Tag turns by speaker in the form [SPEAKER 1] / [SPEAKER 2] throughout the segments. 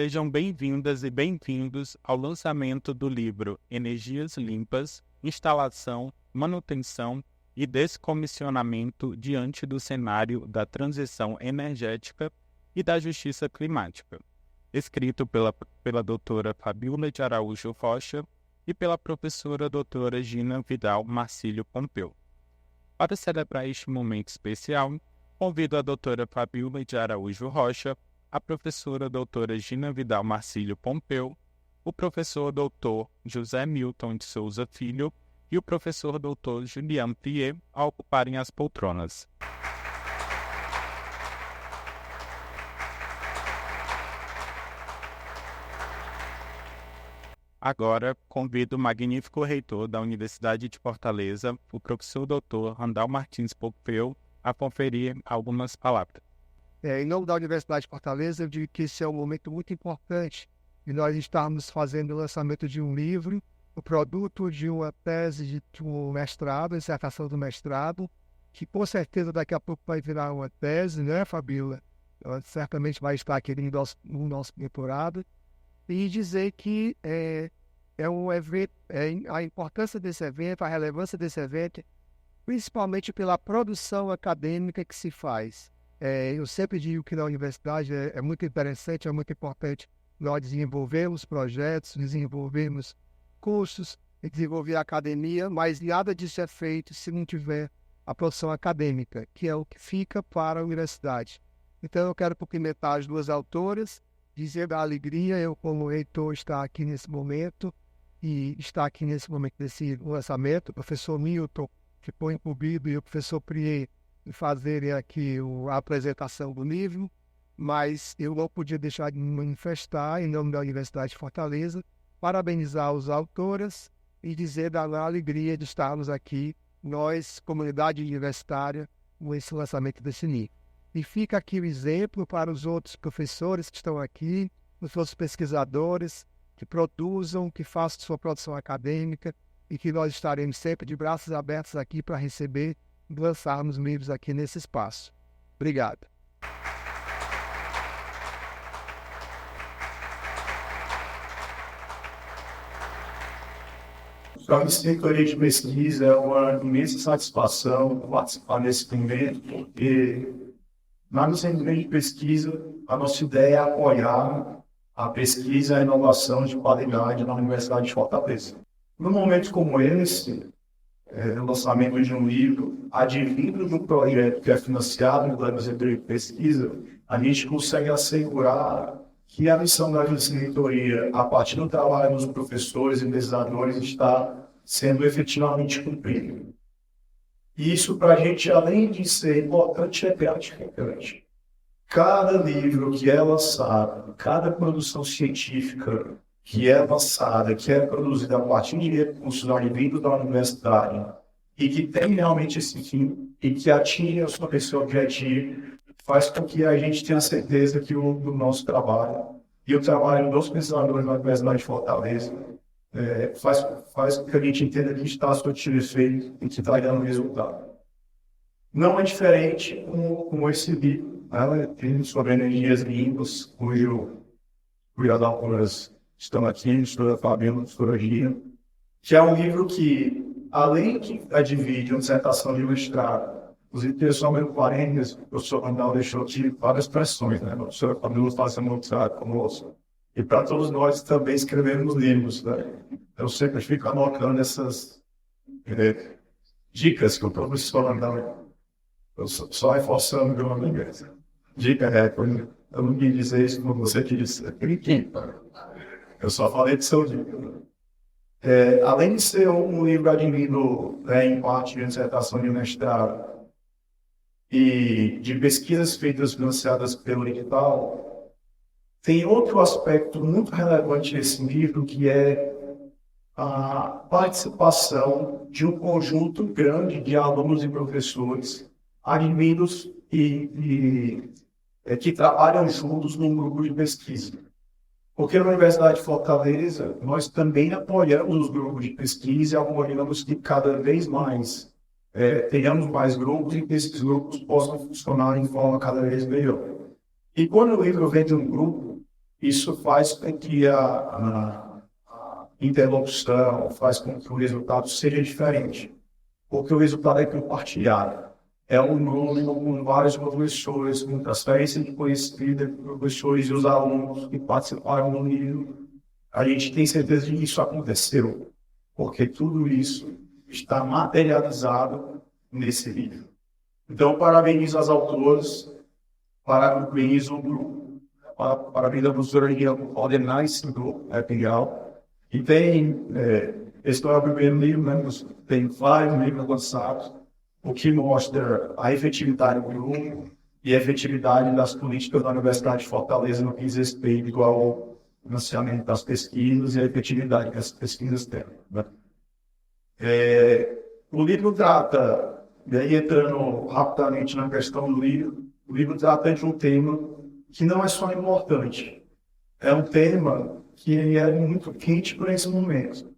[SPEAKER 1] Sejam bem-vindas e bem-vindos ao lançamento do livro Energias Limpas, Instalação, Manutenção e Descomissionamento diante do cenário da transição energética e da justiça climática, escrito pela doutora Fabíola de Araújo Rocha e pela professora doutora Gina Vidal Marcílio Pompeu. Para celebrar este momento especial, convido a doutora Fabíola de Araújo Rocha, a professora doutora Gina Vidal Marcílio Pompeu, o professor doutor José Milton de Souza Filho e o professor doutor Julian Pier a ocuparem as poltronas. Agora, convido o magnífico reitor da Universidade de Fortaleza, o professor doutor Randal Martins Pompeu, a conferir algumas palavras.
[SPEAKER 2] Em nome da Universidade de Fortaleza, eu digo que esse é um momento muito importante e nós estamos fazendo o lançamento de um livro, o produto de uma tese de um mestrado, dissertação do mestrado, que com certeza daqui a pouco vai virar uma tese, né, Fabíola? Certamente vai estar aqui no nosso doutorado. E dizer que é um evento, a importância desse evento, a relevância desse evento, principalmente pela produção acadêmica que se faz. Eu sempre digo que na universidade é muito interessante, é muito importante nós desenvolvermos projetos, desenvolvermos cursos, desenvolver a academia, mas nada disso é feito se não tiver a produção acadêmica, que é o que fica para a universidade. Então eu quero cumprimentar as duas autoras, dizer da alegria, eu como reitor estar aqui nesse momento, e estar aqui nesse momento desse lançamento, o professor Milton, que foi incumbido, e o professor Prier, de fazerem aqui a apresentação do livro, mas eu não podia deixar de me manifestar, em nome da Universidade de Fortaleza, parabenizar os autoras e dizer da alegria de estarmos aqui, nós, comunidade universitária, com esse lançamento desse livro. E fica aqui o exemplo para os outros professores que estão aqui, os outros pesquisadores que produzam, que façam sua produção acadêmica e que nós estaremos sempre de braços abertos aqui para receber e lançarmos livros aqui nesse espaço. Obrigado.
[SPEAKER 3] Para a diretoria de pesquisa, é uma imensa satisfação participar desse evento, porque na nossa de pesquisa, a nossa ideia é apoiar a pesquisa e a inovação de qualidade na Universidade de Fortaleza. Num momento como esse, o lançamento de um livro, advindo do projeto que é financiado pela diretoria de pesquisa, a gente consegue assegurar que a missão da diretoria, a partir do trabalho dos professores e pesquisadores, está sendo efetivamente cumprida. E isso, para a gente, além de ser importante, é gratificante. Cada livro que é lançado, cada produção científica que é lançada, que é produzida a partir de recursos advindos da universidade e que tem realmente esse fim e que atinge a sua pessoa objetivo, faz com que a gente tenha certeza que o nosso trabalho e o trabalho dos pesquisadores da Universidade de Fortaleza faz com que a gente entenda que está surtindo efeito e que está dando resultado. Não é diferente com esse livro, né, sobre energias limpas, cujo as autoras estão aqui, a professora Fabíola, a professora Gina, que é um livro que, além de advide uma dissertação de mestrado, inclusive, só meu parênteses, o professor Randal deixou aqui várias pressões, né? A professora Fabíola faz um mestrado conosco. E para todos nós também escrevemos livros, né? Eu sempre fico anotando essas dicas que o professor Randal, eu só reforçando meu amigo. Dica eu não quis dizer isso como você quis dizer. Eu só falei de seu livro. Além de ser um livro adquirido em parte de dissertação de mestrado e de pesquisas feitas financiadas pelo edital, tem outro aspecto muito relevante nesse livro, que é a participação de um conjunto grande de alunos e professores advindos e que trabalham juntos num grupo de pesquisa. Porque na Universidade de Fortaleza, nós também apoiamos os grupos de pesquisa e apoiamos que cada vez mais tenhamos mais grupos e que esses grupos possam funcionar de forma cada vez melhor. E quando o livro vem de um grupo, isso faz com que a interlocução, faz com que o resultado seja diferente, porque o resultado é compartilhado. É um grupo com vários professores, com transferência de conhecimento de professores e os alunos que participaram do livro. A gente tem certeza de que isso aconteceu, porque tudo isso está materializado nesse livro. Então, parabenizo as autoras, parabenizo o grupo, parabenizo a professora Lilian por coordenar esse grupo, é legal. E tem, esse não é o primeiro livro, né? Tem vários livros lançados, o que mostra a efetividade do grupo e a efetividade das políticas da Universidade de Fortaleza no que diz respeito ao financiamento das pesquisas e a efetividade que essas pesquisas têm. Né? O livro trata, e aí entrando rapidamente na questão do livro, o livro trata de um tema que não é só importante, é um tema que é muito quente por esse momento.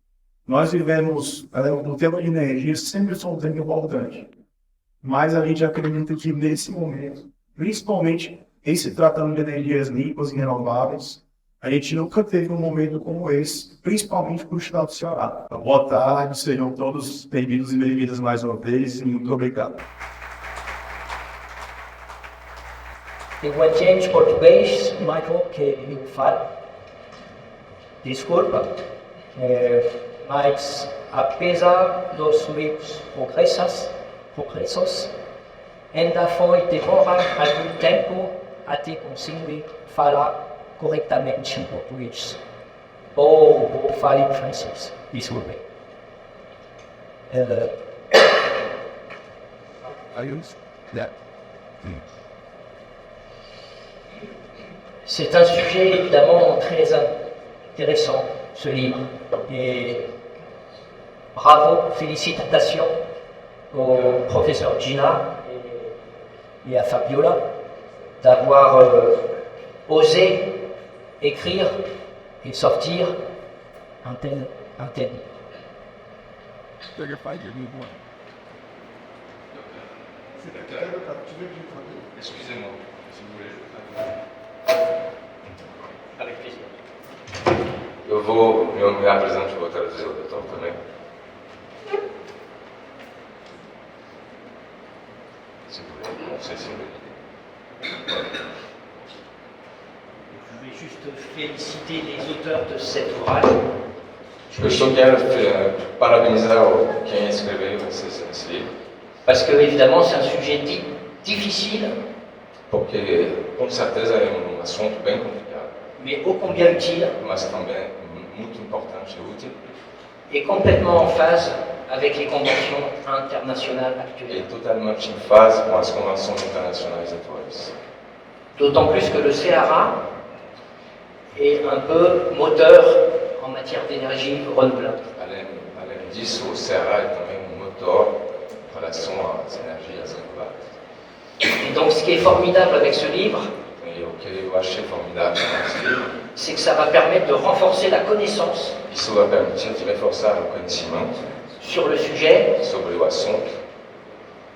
[SPEAKER 3] Nós vivemos, o tema de energia sempre foi um tema importante, mas a gente acredita que nesse momento, principalmente em se tratando de energias limpas e renováveis, a gente nunca teve um momento como esse, principalmente para o estado do Ceará. Então, boa tarde, sejam todos bem-vindos e bem-vindas mais uma vez e muito obrigado.
[SPEAKER 4] Linguagem de português, Michael, que me fala. Desculpa, mas apesar dos meus progressos, ainda foi demorar algum tempo até conseguir falar corretamente em português. Ou falar em francês, desculpe. C'est un sujet évidemment très intéressant, ce livre. Et bravo, félicitations au professeur Gina et à Fabiola d'avoir osé écrire et sortir un tel livre.
[SPEAKER 5] Excusez-moi, si vous voulez.
[SPEAKER 4] Avec plaisir.
[SPEAKER 5] Eu vou me apresentar, vou traduzir o doutor também. Si vous voulez, não sei se
[SPEAKER 4] Je vais juste féliciter les auteurs de cet ouvrage.
[SPEAKER 5] Eu só quero parabenizar quem escreveu esse livro.
[SPEAKER 4] Parce que, évidemment, c'est un sujet difficile,
[SPEAKER 5] Porque, com certeza, é um assunto bem complicado,
[SPEAKER 4] mais ô combien utile,
[SPEAKER 5] mas também muito importante e útil,
[SPEAKER 4] et complètement en phase avec les conventions internationales
[SPEAKER 5] e
[SPEAKER 4] actuelles.
[SPEAKER 5] totalmente em fase com as convenções internacionais atuais.
[SPEAKER 4] D'autant plus que le CRA est un peu moteur en matière d'énergie renouvelable.
[SPEAKER 5] Além disso, o Ceará é também um motor em relação às energias renováveis.
[SPEAKER 4] Et donc, ce qui est formidable avec ce livre,
[SPEAKER 5] E o que eu achei formidável nesse livro,
[SPEAKER 4] c'est que ça va permettre de renforcer la connaissance
[SPEAKER 5] isso vai permitir de reforçar o conhecimento
[SPEAKER 4] sur le sujet
[SPEAKER 5] sobre o assunto,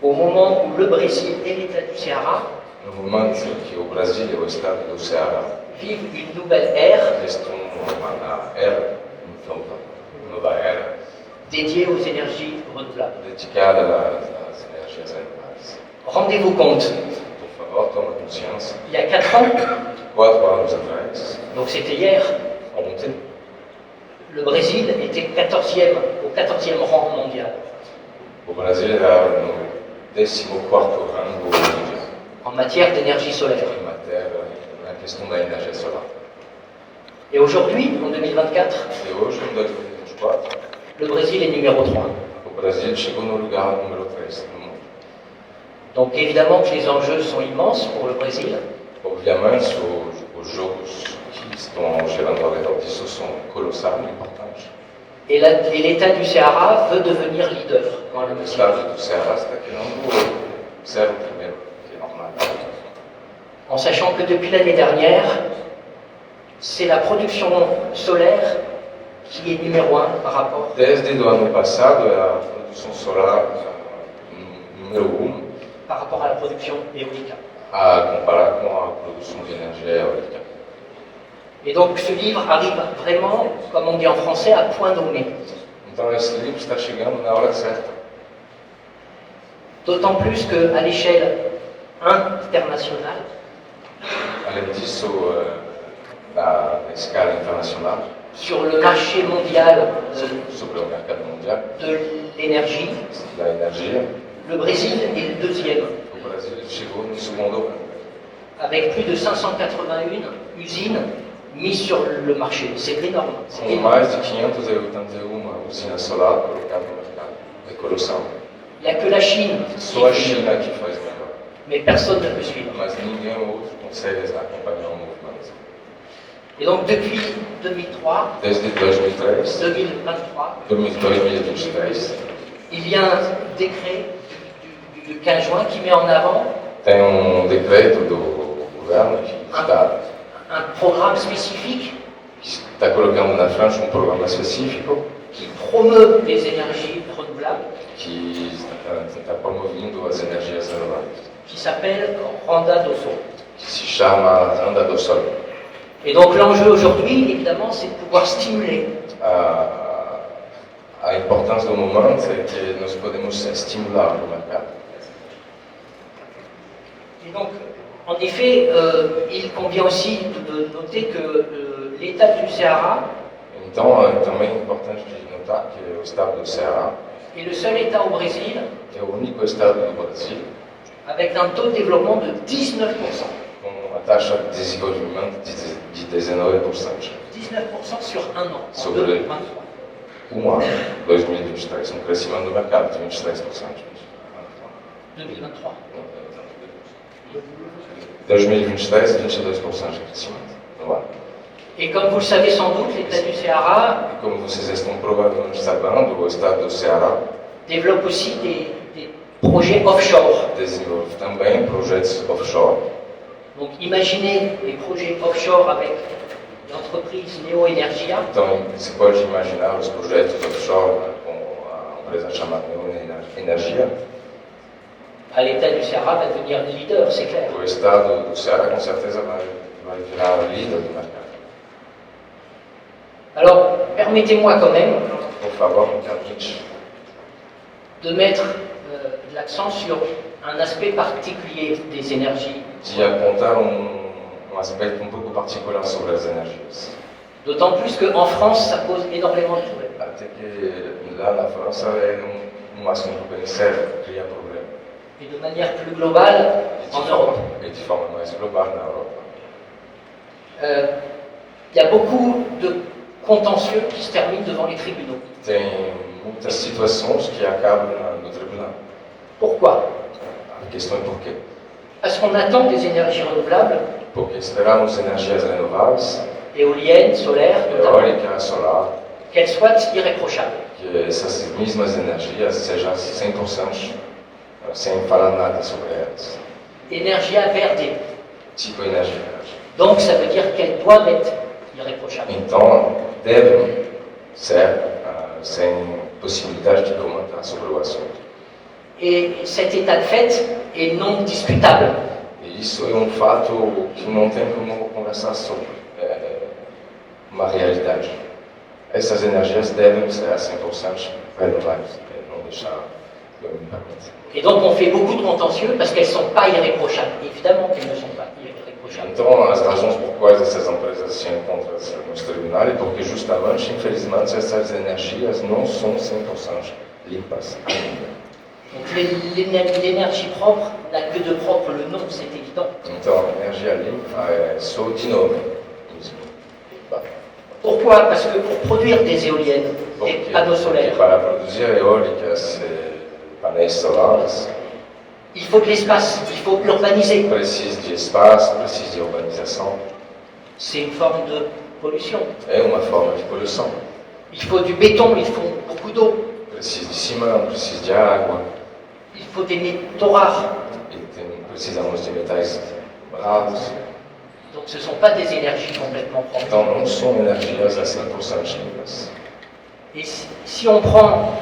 [SPEAKER 4] au moment où le Brésil et l'État du Ceará
[SPEAKER 5] no momento em que o Brasil e o estado do Ceará
[SPEAKER 4] vivent une nouvelle ère
[SPEAKER 5] estão numa era nova era
[SPEAKER 4] dédiée aux énergies renouvelables.
[SPEAKER 5] dedicada às energias renováveis.
[SPEAKER 4] Rendez-vous compte,
[SPEAKER 5] Por favor, toma consciência.
[SPEAKER 4] il y a 4 ans,
[SPEAKER 5] 4 anos atrás,
[SPEAKER 4] donc c'était hier,
[SPEAKER 5] ontem,
[SPEAKER 4] le Brésil était au 14e rang mondial
[SPEAKER 5] o Brasil era no 14º rango mundial
[SPEAKER 4] en matière d'énergie solaire.
[SPEAKER 5] em matéria na questão da energia solar.
[SPEAKER 4] Et aujourd'hui, en 2024,
[SPEAKER 5] E hoje, em 2024,
[SPEAKER 4] le Brésil est numéro 3.
[SPEAKER 5] o Brasil chegou no lugar número 3 no mundo.
[SPEAKER 4] Donc évidemment que les enjeux sont immenses pour le Brésil,
[SPEAKER 5] Obviamente, os jogos que estão gerando ao redor disso são colossalmente importantes.
[SPEAKER 4] et l'État du Ceará veut devenir leader dans la
[SPEAKER 5] O
[SPEAKER 4] matière.
[SPEAKER 5] estado do Ceará está querendo ser o primeiro, que é normal.
[SPEAKER 4] En sachant que depuis l'année dernière, c'est la production solaire qui est numéro 1 par rapport
[SPEAKER 5] Desde o ano passado, é a produção solar número 1
[SPEAKER 4] à la production éolienne.
[SPEAKER 5] a comparar com a produção de energia eólica.
[SPEAKER 4] Et donc ce livre arrive vraiment, comme on dit en français, à point nommé.
[SPEAKER 5] Então esse livro está chegando na hora certa.
[SPEAKER 4] D'autant plus qu'à l'échelle internationale,
[SPEAKER 5] Além disso, na escala internacional,
[SPEAKER 4] sur le marché mondial
[SPEAKER 5] sobre o mercado mundial
[SPEAKER 4] de l'énergie,
[SPEAKER 5] da energia,
[SPEAKER 4] le Brésil est le deuxième,
[SPEAKER 5] o Brasil chegou no segundo ano,
[SPEAKER 4] avec plus de 581 usines mises sur le marché. C'est énorme. C'est
[SPEAKER 5] com
[SPEAKER 4] énorme.
[SPEAKER 5] mais de 581 usinas solar colocadas no mercado de colocação.
[SPEAKER 4] Il n'y a que la Chine,
[SPEAKER 5] Só a China que faz melhor,
[SPEAKER 4] mais personne ne peut suivre.
[SPEAKER 5] mas ninguém outro consegue acompanhar o movimento.
[SPEAKER 4] Et donc depuis 2003,
[SPEAKER 5] Desde 2003,
[SPEAKER 4] 2023,
[SPEAKER 5] 2023,
[SPEAKER 4] il y a un décret du 15 juin qui met en avant
[SPEAKER 5] tem decreto do governo que
[SPEAKER 4] un programme spécifique
[SPEAKER 5] está colocando na frente programa específico
[SPEAKER 4] qui promeut les énergies renouvelables,
[SPEAKER 5] que está promovendo as energias renováveis,
[SPEAKER 4] qui s'appelle Randa do Sol.
[SPEAKER 5] que se chama Anda do Sol.
[SPEAKER 4] Et donc l'enjeu aujourd'hui, évidemment, c'est de pouvoir stimuler
[SPEAKER 5] A importância do momento é que nós podemos estimular o mercado.
[SPEAKER 4] Et donc, en effet, il convient aussi de noter que l'État du Ceará
[SPEAKER 5] Então, é também importante de notar que o estado do Ceará
[SPEAKER 4] est le seul État au Brésil
[SPEAKER 5] é o único estado do Brasil
[SPEAKER 4] avec un taux de développement de 19%.
[SPEAKER 5] com uma taxa de desenvolvimento de 19%.
[SPEAKER 4] 19% sur un an, en
[SPEAKER 5] Sobre
[SPEAKER 4] 2023.
[SPEAKER 5] Ano, 2023, crescimento do mercado de 23%.
[SPEAKER 4] 2023.
[SPEAKER 5] 2023, 22% de crescimento no ano.
[SPEAKER 4] Et comme vous le savez sans doute, l'État du Ceará
[SPEAKER 5] E como vocês estão provavelmente sabendo, o estado do Ceará
[SPEAKER 4] développe aussi des projets offshore.
[SPEAKER 5] desenvolve também projetos offshore.
[SPEAKER 4] Donc imaginez les projets offshore avec l'entreprise Neo Energia.
[SPEAKER 5] Então, você pode imaginar os projetos offshore com a empresa chamada Neo Energia.
[SPEAKER 4] L'État du Ceará va devenir leader, c'est clair.
[SPEAKER 5] O estado do Ceará com certeza vai virar líder do mercado.
[SPEAKER 4] Alors, permettez-moi quand même
[SPEAKER 5] Por favor, me permite
[SPEAKER 4] de mettre de l'accent sur un aspect particulier des énergies,
[SPEAKER 5] de apontar aspecto um pouco particular sobre as energias.
[SPEAKER 4] d'autant plus qu'en France, ça pose énormément de problèmes.
[SPEAKER 5] Até que lá na França é assunto bem sério, cria problema.
[SPEAKER 4] Et de manière plus globale, en Europe.
[SPEAKER 5] E de forma mais global na Europa.
[SPEAKER 4] Il y a beaucoup de contentieux qui se terminent devant les tribunaux.
[SPEAKER 5] Tem muitas situações que acabam no tribunal.
[SPEAKER 4] Pourquoi?
[SPEAKER 5] A questão é por quê?
[SPEAKER 4] Parce qu'on attend des énergies renouvelables,
[SPEAKER 5] Porque esperamos energias renováveis,
[SPEAKER 4] éoliennes, solaires, notamment,
[SPEAKER 5] eólica, solar,
[SPEAKER 4] qu'elles soient irréprochables.
[SPEAKER 5] que essas mesmas energias sejam 100% sem falar nada sobre elas.
[SPEAKER 4] Energia verde.
[SPEAKER 5] Tipo energia verde.
[SPEAKER 4] Donc ça veut dire qu'elles doivent être irréprochables.
[SPEAKER 5] Então, devem ser sem possibilidade de comentar sobre o assunto.
[SPEAKER 4] Et cet état de fait est non discutable.
[SPEAKER 5] E isso é fato que não tem como conversar sobre. É uma realidade. Essas energias devem ser 100% renováveis, não deixar de me permitir.
[SPEAKER 4] Et donc on fait beaucoup de contentieux parce qu'elles ne sont pas irréprochables. Évidemment qu'elles ne sont pas irréprochables.
[SPEAKER 5] Então, as razões por quais essas empresas se encontram nos tribunais é porque, justamente, infelizmente, essas energias não são 100% limpas ainda.
[SPEAKER 4] Donc l'énergie propre n'a que de propre le nom, c'est évident.
[SPEAKER 5] Então, a energia limpa é só de nome mesmo.
[SPEAKER 4] Pourquoi? Parce que pour produire des éoliennes, des panneaux
[SPEAKER 5] Porque
[SPEAKER 4] solaires,
[SPEAKER 5] para produzir eólicas e painéis solares,
[SPEAKER 4] il faut de l'espace, il faut l'urbaniser.
[SPEAKER 5] precisa de espaço, precisa de urbanização.
[SPEAKER 4] C'est une forme de pollution.
[SPEAKER 5] É uma forma de poluição.
[SPEAKER 4] Il faut du béton, il faut beaucoup d'eau,
[SPEAKER 5] Precisa de cimento, precisa de água,
[SPEAKER 4] il faut des métaux rares.
[SPEAKER 5] precisamos de metais bravos.
[SPEAKER 4] Donc ce ne sont pas des énergies complètement propres.
[SPEAKER 5] Então, não são energias a 100% limpas.
[SPEAKER 4] Et si on prend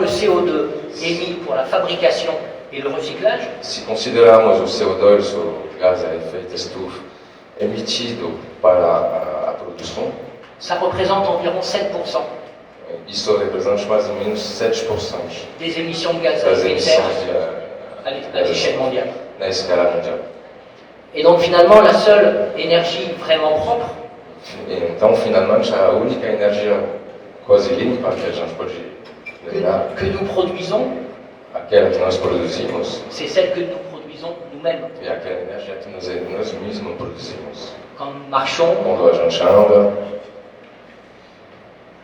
[SPEAKER 4] le CO2 émis pour la fabrication et le recyclage,
[SPEAKER 5] Se considerarmos o CO2, o gás a efeito estufa, emitido para a produção.
[SPEAKER 4] Ça représente environ 7%
[SPEAKER 5] Isso representa mais ou menos 7%
[SPEAKER 4] des émissions de gaz à
[SPEAKER 5] das
[SPEAKER 4] effet de serre
[SPEAKER 5] emissões
[SPEAKER 4] à l'échelle mondiale.
[SPEAKER 5] na escala mundial.
[SPEAKER 4] Et donc finalement, la seule énergie vraiment propre,
[SPEAKER 5] Então, finalmente, a única energia quase limpa que a gente pode lembrar,
[SPEAKER 4] que nous produisons,
[SPEAKER 5] aquela que nós produzimos,
[SPEAKER 4] c'est celle que nous produisons nous-mêmes.
[SPEAKER 5] é aquela energia que nós mesmos produzimos.
[SPEAKER 4] Quand nous marchons,
[SPEAKER 5] Quando a gente anda,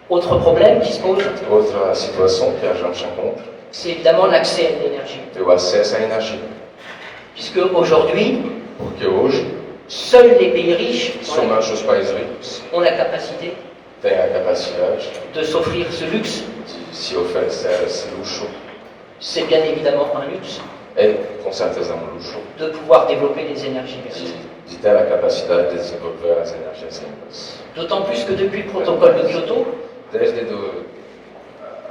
[SPEAKER 4] autre problème qui se pose,
[SPEAKER 5] outra situação que a gente encontra
[SPEAKER 4] c'est évidemment l'accès à l'énergie.
[SPEAKER 5] é o acesso à energia.
[SPEAKER 4] Puisque aujourd'hui,
[SPEAKER 5] Porque hoje,
[SPEAKER 4] seuls les pays riches
[SPEAKER 5] somente os países ricos
[SPEAKER 4] ont la capacité
[SPEAKER 5] têm a capacidade
[SPEAKER 4] de s'offrir ce luxe.
[SPEAKER 5] de se oferecer esse luxo.
[SPEAKER 4] C'est bien évidemment un luxe
[SPEAKER 5] É, com certeza, um luxo
[SPEAKER 4] de pouvoir développer des énergies vertes.
[SPEAKER 5] de ter a capacidade de desenvolver as energias limpas.
[SPEAKER 4] D'autant plus que depuis le protocole de Kyoto,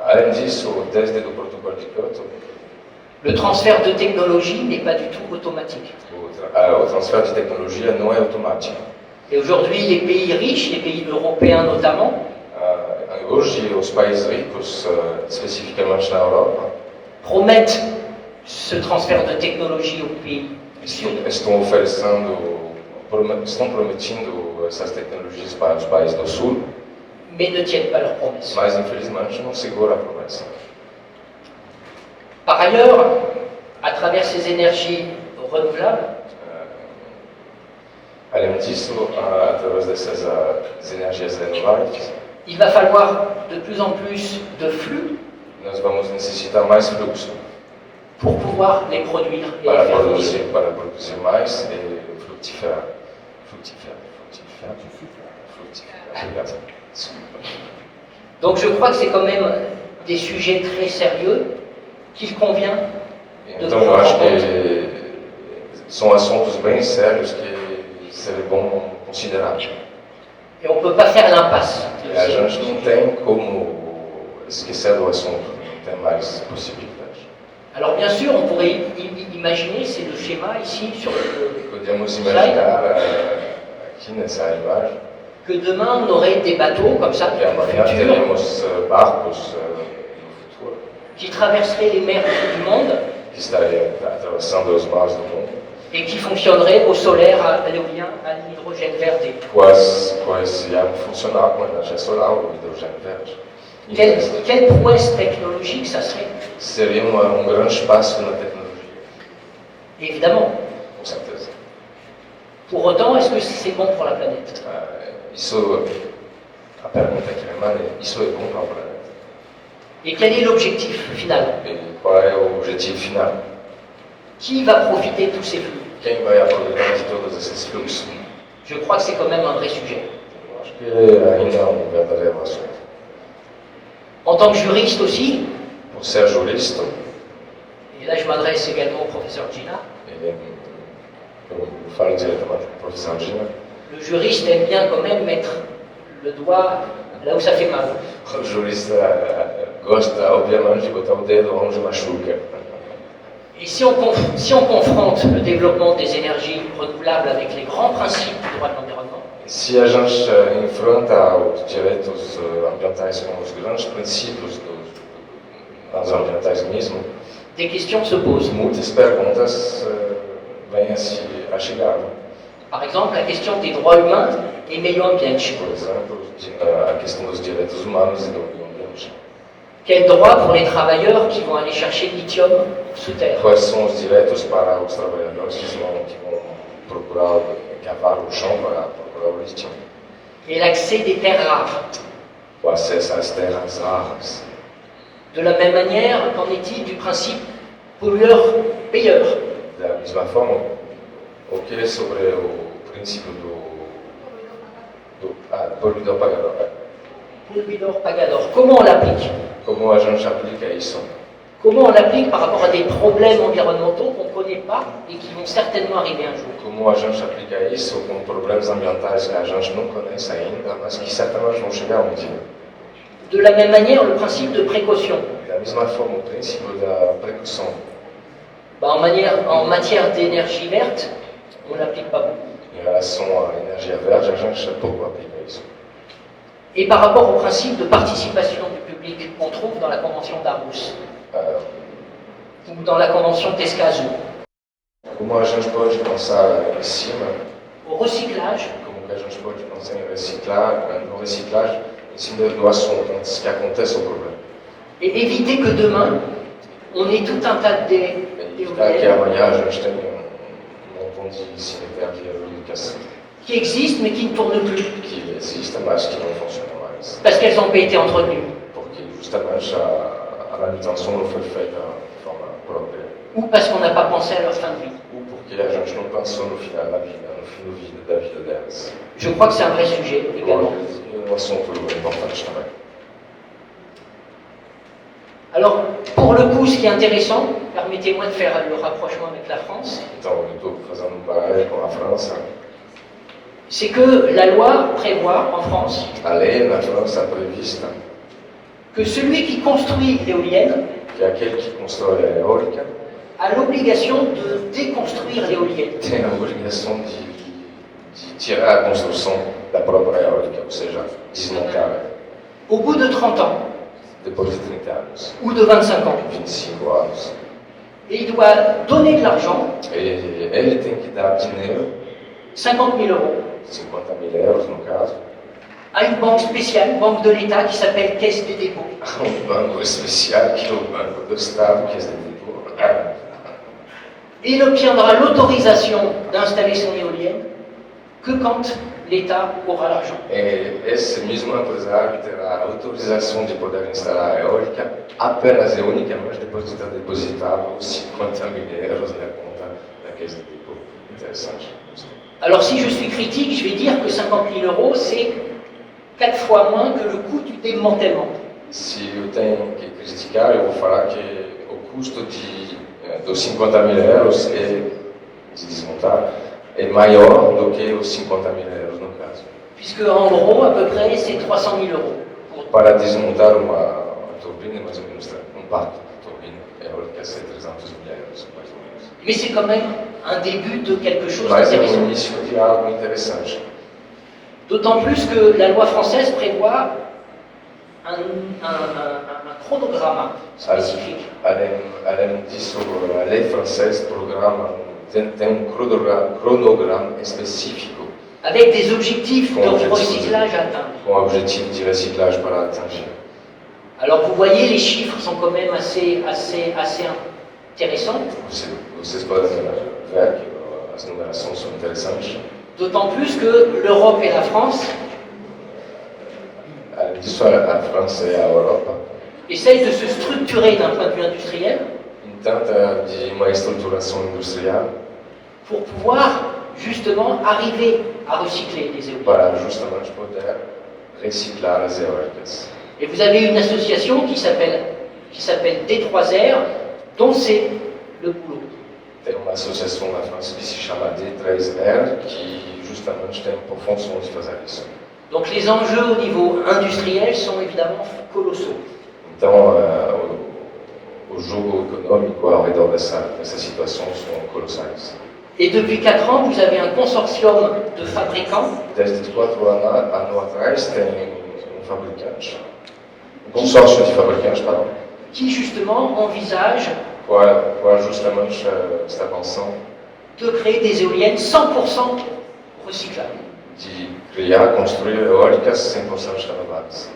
[SPEAKER 5] Além disso, desde o protocolo de Kyoto,
[SPEAKER 4] le transfert de technologie n'est pas du tout automatique.
[SPEAKER 5] o transfer de tecnologia não é automático.
[SPEAKER 4] Et aujourd'hui, les pays riches, les pays européens notamment,
[SPEAKER 5] Hoje, os países ricos, especificamente na Europa,
[SPEAKER 4] promettent ce transfert de technologie aux pays du Sud.
[SPEAKER 5] estão prometendo essas tecnologias para os países do Sul,
[SPEAKER 4] Mais ne tiennent pas leurs promesses.
[SPEAKER 5] mas infelizmente não segura a promessa.
[SPEAKER 4] Par ailleurs, à travers ces énergies renouvelables,
[SPEAKER 5] Além disso, através dessas energias renováveis,
[SPEAKER 4] il va falloir de plus en plus de flux
[SPEAKER 5] nós vamos necessitar mais fluxo
[SPEAKER 4] pour pouvoir les produire et les faire fonctionner.
[SPEAKER 5] para produzir mais e frutificar. Obrigado.
[SPEAKER 4] Donc je crois que c'est quand même des sujets très sérieux qu'il convient de
[SPEAKER 5] Então,
[SPEAKER 4] prendre
[SPEAKER 5] eu
[SPEAKER 4] en
[SPEAKER 5] acho
[SPEAKER 4] compte.
[SPEAKER 5] que são assuntos bem sérios que seria bom considerar.
[SPEAKER 4] Et on ne peut pas faire l'impasse.
[SPEAKER 5] E a gente não tem como esquecer do assunto, não tem mais possibilidade.
[SPEAKER 4] Alors bien sûr, on pourrait imaginer, c'est le schéma ici sur le
[SPEAKER 5] Podemos imaginar aqui nessa imagem
[SPEAKER 4] que demain on aurait des bateaux comme ça,
[SPEAKER 5] que amanhã
[SPEAKER 4] futurs,
[SPEAKER 5] teremos barcos no futuro
[SPEAKER 4] qui traverseraient les mers du monde
[SPEAKER 5] que estariam atravessando os mares do mundo
[SPEAKER 4] et qui fonctionneraient au solaire, à l'éolien, à l'hydrogène vert.
[SPEAKER 5] quais iam funcionar com energia solar ou hidrogênio verde.
[SPEAKER 4] Quelle prouesse technologique ça serait,
[SPEAKER 5] Seria grande passo na tecnologia,
[SPEAKER 4] évidemment.
[SPEAKER 5] com certeza.
[SPEAKER 4] Pour autant, est-ce que c'est bon pour la planète?
[SPEAKER 5] A pergunta que emana é: isso é bom para o planeta?
[SPEAKER 4] Et quel est l'objectif final?
[SPEAKER 5] E qual é o objetivo final?
[SPEAKER 4] Qui va profiter de tous ces flux?
[SPEAKER 5] Quem vai aproveitar de todos esses fluxos?
[SPEAKER 4] Je crois que c'est quand même un vrai sujet.
[SPEAKER 5] Eu acho que ainda é verdadeiro assunto.
[SPEAKER 4] En tant que juriste aussi,
[SPEAKER 5] Por ser jurista,
[SPEAKER 4] et là je m'adresse également au professeur Gina,
[SPEAKER 5] eu falo diretamente com o professor Gina,
[SPEAKER 4] le juriste aime bien quand même mettre le doigt là où ça fait mal.
[SPEAKER 5] o jurista gosta, obviamente, de botar o dedo onde machuca.
[SPEAKER 4] Et si on confronte le développement des énergies renouvelables avec les grands principes du droit de l'environnement,
[SPEAKER 5] Se a gente enfrenta os direitos ambientais com os grandes princípios dos ambientais mesmo,
[SPEAKER 4] des questions se posent.
[SPEAKER 5] muitas perguntas vêm a chegar.
[SPEAKER 4] Par exemple, la question des droits humains et meio ambiente.
[SPEAKER 5] Por exemplo, a questão dos direitos humanos e do meio ambiente.
[SPEAKER 4] Quels droits pour les travailleurs qui vont aller chercher le lithium sous terre?
[SPEAKER 5] Quais são os direitos para os trabalhadores que vão procurar cavar o chão para procurar o lítio?
[SPEAKER 4] Et l'accès des terres rares.
[SPEAKER 5] O acesso às terras raras.
[SPEAKER 4] De la même manière, qu'en est-il du principe pollueur-payeur?
[SPEAKER 5] Da mesma forma, o que é sobre o princípio do poluidor-pagador?
[SPEAKER 4] Pollueur-pagador. Comment on l'applique?
[SPEAKER 5] Como a gente aplica isso?
[SPEAKER 4] Comment on l'applique par rapport à des problèmes environnementaux qu'on ne connaît pas et qui vont certainement arriver un jour?
[SPEAKER 5] Como a gente aplica isso com problemas ambientais que a gente não conhece ainda, mas que certamente vão chegar um dia?
[SPEAKER 4] De la même manière, le principe de précaution.
[SPEAKER 5] Da mesma forma, o princípio da precaução.
[SPEAKER 4] En matière d'énergie verte, on ne l'applique pas beaucoup.
[SPEAKER 5] em relação à energia verde, a gente pouco aplica isso.
[SPEAKER 4] Et par rapport au principe de participation du public qu'on trouve dans la Convention d'Aarhus, ou dans la Convention d'Escazú,
[SPEAKER 5] Como a gente pode pensar em cima,
[SPEAKER 4] au recyclage,
[SPEAKER 5] como que a gente pode pensar em reciclar, no reciclagem, em cima do assunto, antes que aconteça o problema.
[SPEAKER 4] et éviter que demain, on ait tout un tas
[SPEAKER 5] Evitar que
[SPEAKER 4] d'éoliennes
[SPEAKER 5] amanhã a gente tenha montão de cemitério eólicas
[SPEAKER 4] qui existent mais qui ne tournent plus,
[SPEAKER 5] que existem, mas que não funcionam mais.
[SPEAKER 4] parce qu'elles n'ont pas été entretenues,
[SPEAKER 5] Porque justamente a manutenção não foi feita de forma própria.
[SPEAKER 4] ou parce qu'on n'a pas pensé à leur fin de vie.
[SPEAKER 5] Ou porque a gente não pensou no final da vida, no fim da vida delas.
[SPEAKER 4] Je crois que c'est un vrai sujet également.
[SPEAKER 5] É um assunto importante também.
[SPEAKER 4] Alors, pour le coup, ce qui est intéressant, permettez-moi de faire le rapprochement avec la France,
[SPEAKER 5] Então, eu estou fazendo um paralelo com a França.
[SPEAKER 4] c'est que la loi prévoit en France
[SPEAKER 5] A lei na França é prevista
[SPEAKER 4] que celui qui construit l'éolienne
[SPEAKER 5] que aquele que constrói a eólica
[SPEAKER 4] a l'obligation de déconstruire l'éolienne.
[SPEAKER 5] tem a obrigação de tirar a construção da própria eólica, ou seja, desmontar
[SPEAKER 4] Au bout de 30 ans
[SPEAKER 5] depois de 30 anos,
[SPEAKER 4] ou de 25 ans,
[SPEAKER 5] 25 anos.
[SPEAKER 4] et il doit donner de l'argent,
[SPEAKER 5] Ele tem que dar dinheiro,
[SPEAKER 4] 50 000 euros,
[SPEAKER 5] 50 mil euros no caso,
[SPEAKER 4] à une banque spéciale, une banque de l'État qui s'appelle Caisse des dépôts.
[SPEAKER 5] a um banco especial, que é o Banco do Estado, que é
[SPEAKER 4] Et il obtiendra l'autorisation d'installer son éolienne que quand l'État aura l'argent.
[SPEAKER 5] esse mesmo empresário terá a autorização de poder instalar a eólica apenas e unicamente depois de ter depositado os 50 mil euros na conta da Caisse de Dépôt. Interessante.
[SPEAKER 4] Alors si je suis critique, je vais dire que 50 000 euros, c'est 4 fois moins que le coût du démantèlement.
[SPEAKER 5] Se eu tenho que criticar, eu vou falar que o custo dos 50 mil euros de desmontar é maior do que os 50 mil euros no caso.
[SPEAKER 4] Puisque en gros, à peu près, c'est 300 000 euros.
[SPEAKER 5] Para desmontar uma turbina, mais ou menos, um parque de turbina eólica, é 300 mil euros, mais ou menos.
[SPEAKER 4] Mais c'est quand même un début de quelque chose
[SPEAKER 5] Mas é
[SPEAKER 4] d'intéressant.
[SPEAKER 5] o início de algo interessante.
[SPEAKER 4] D'autant plus que la loi française prévoit un chronogramme spécifique.
[SPEAKER 5] Além disso, a lei francesa tem um cronograma específico
[SPEAKER 4] Avec des objectifs de
[SPEAKER 5] Com objectifs.
[SPEAKER 4] recyclage à atteindre.
[SPEAKER 5] com o objetivo de reciclagem para atingir.
[SPEAKER 4] Alors vous voyez, les chiffres sont quand même assez intéressants.
[SPEAKER 5] Vocês podem ver que as numerações são interessantes.
[SPEAKER 4] D'autant plus que l'Europe et la France
[SPEAKER 5] Além disso, a França e a Europa
[SPEAKER 4] essayent de se structurer d'un point de vue industriel
[SPEAKER 5] intenta de uma estruturação industrial
[SPEAKER 4] pour pouvoir justement arriver à recycler les éoliennes.
[SPEAKER 5] para justamente poder reciclar as eólicas.
[SPEAKER 4] Et vous avez une association qui s'appelle D3R, dont c'est le boulot.
[SPEAKER 5] Tem uma associação na França que se chama D3R, que justamente tem por função de fazer isso.
[SPEAKER 4] Donc les enjeux au niveau industriel sont évidemment colossaux.
[SPEAKER 5] Então, o jogo econômico ao redor dessa situação são colossais.
[SPEAKER 4] Et depuis 4 ans, vous avez un consortium de fabricants
[SPEAKER 5] Desde 4 anos atrás, tem fabricante, consórcio de fabricantes, pardon,
[SPEAKER 4] qui justement envisagent
[SPEAKER 5] qual justamente está pensando
[SPEAKER 4] de créer des éoliennes 100% recyclables.
[SPEAKER 5] de criar, construir eólicas 100% renováveis,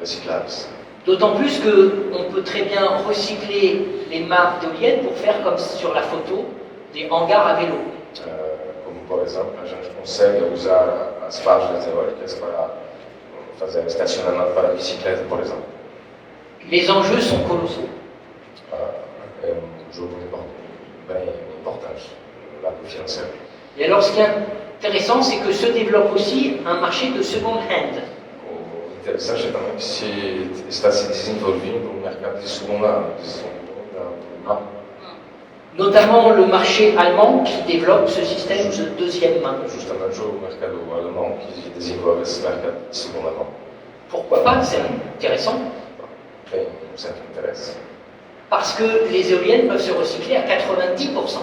[SPEAKER 5] recicláveis.
[SPEAKER 4] D'autant plus qu'on peut très bien recycler les marques d'éoliennes pour faire comme sur la photo des hangars à vélo.
[SPEAKER 5] Como, por exemplo, a gente consegue usar as fábricas eólicas para fazer estacionamento para bicicleta, por exemplo.
[SPEAKER 4] Les enjeux sont colossaux.
[SPEAKER 5] É jogo bem importante, lá para o financeiro.
[SPEAKER 4] Et alors ce qui est intéressant, c'est que se développe aussi un marché de second hand.
[SPEAKER 5] O interessante é também que está se desenvolvendo um mercado de segunda mão.
[SPEAKER 4] Notamment le marché allemand qui développe ce système de deuxième main.
[SPEAKER 5] Justamente o mercado alemão que desenvolve esse mercado de segunda mão.
[SPEAKER 4] Pourquoi pas? C'est intéressant.
[SPEAKER 5] Tem certo interesse.
[SPEAKER 4] Parce que les éoliennes peuvent se recycler à 90%.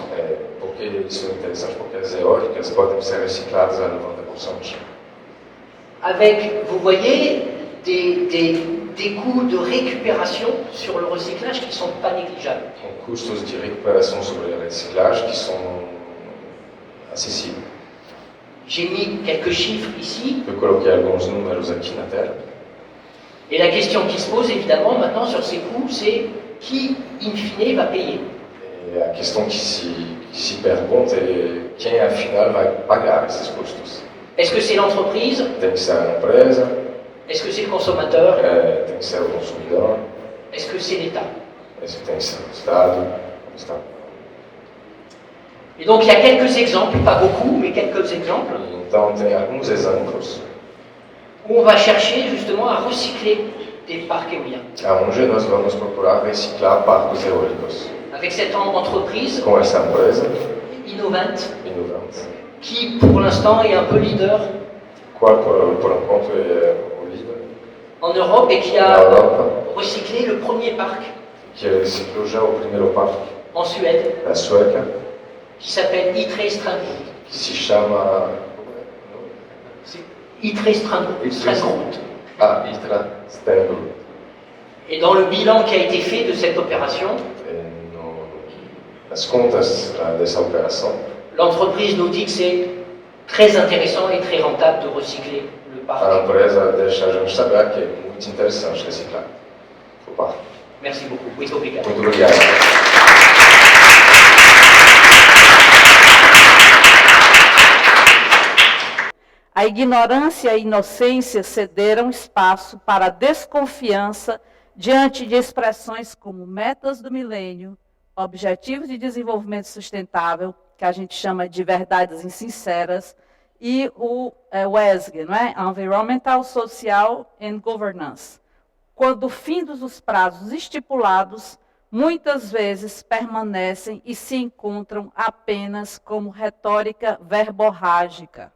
[SPEAKER 5] Porque Porque isso é interessante, porque as eólicas podem ser recicladas a 90%.
[SPEAKER 4] Avec, vous voyez, des coûts de récupération sur le recyclage qui ne sont pas négligeables.
[SPEAKER 5] Com custos de recuperação sobre a reciclagem que são acessíveis.
[SPEAKER 4] J'ai mis quelques chiffres ici.
[SPEAKER 5] Eu coloquei alguns números aqui na tela.
[SPEAKER 4] Et la question qui se pose évidemment maintenant sur ces coûts, c'est qui, in fine, va payer?
[SPEAKER 5] E a questão que se pergunta é quem, afinal, vai pagar esses custos.
[SPEAKER 4] Est-ce que c'est l'entreprise?
[SPEAKER 5] Tem que ser a empresa,
[SPEAKER 4] Est-ce que c'est le consommateur?
[SPEAKER 5] tem que ser o consumidor,
[SPEAKER 4] Est-ce que c'est l'État?
[SPEAKER 5] esse tem que ser o Estado.
[SPEAKER 4] Et donc il y a quelques exemples, pas beaucoup, mais quelques exemples,
[SPEAKER 5] Então, tem alguns exemplos
[SPEAKER 4] où on va chercher justement à recycler des parcs éoliens.
[SPEAKER 5] onde nós vamos procurar reciclar parques eólicos.
[SPEAKER 4] Avec cette entreprise
[SPEAKER 5] Com essa empresa
[SPEAKER 4] innovante,
[SPEAKER 5] inovante,
[SPEAKER 4] qui pour l'instant est un peu leader
[SPEAKER 5] qual, por enquanto, é o líder
[SPEAKER 4] en Europe et qui
[SPEAKER 5] na
[SPEAKER 4] a
[SPEAKER 5] Europa,
[SPEAKER 4] recyclé le premier parc
[SPEAKER 5] que reciclou já o primeiro parque
[SPEAKER 4] en Suède,
[SPEAKER 5] da Suécia,
[SPEAKER 4] qui s'appelle ITRE Strandgroot.
[SPEAKER 5] que se chama
[SPEAKER 4] ITRE Strandgroot.
[SPEAKER 5] Itra Stengo.
[SPEAKER 4] Et dans le bilan qui a été fait de cette opération,
[SPEAKER 5] Nas contas dessa operação,
[SPEAKER 4] l'entreprise nous dit que c'est très intéressant et très rentable de recycler le
[SPEAKER 5] a
[SPEAKER 4] parc.
[SPEAKER 5] empresa deixa a gente saber que é muito interessante reciclar o parque.
[SPEAKER 4] Merci beaucoup. Muito obrigado.
[SPEAKER 5] Muito obrigado.
[SPEAKER 6] A ignorância e a inocência cederam espaço para a desconfiança diante de expressões como metas do milênio, objetivos de desenvolvimento sustentável, que a gente chama de verdades insinceras, e o WESG, não é? Environmental, Social and Governance. Quando findos os prazos estipulados, muitas vezes permanecem e se encontram apenas como retórica verborrágica.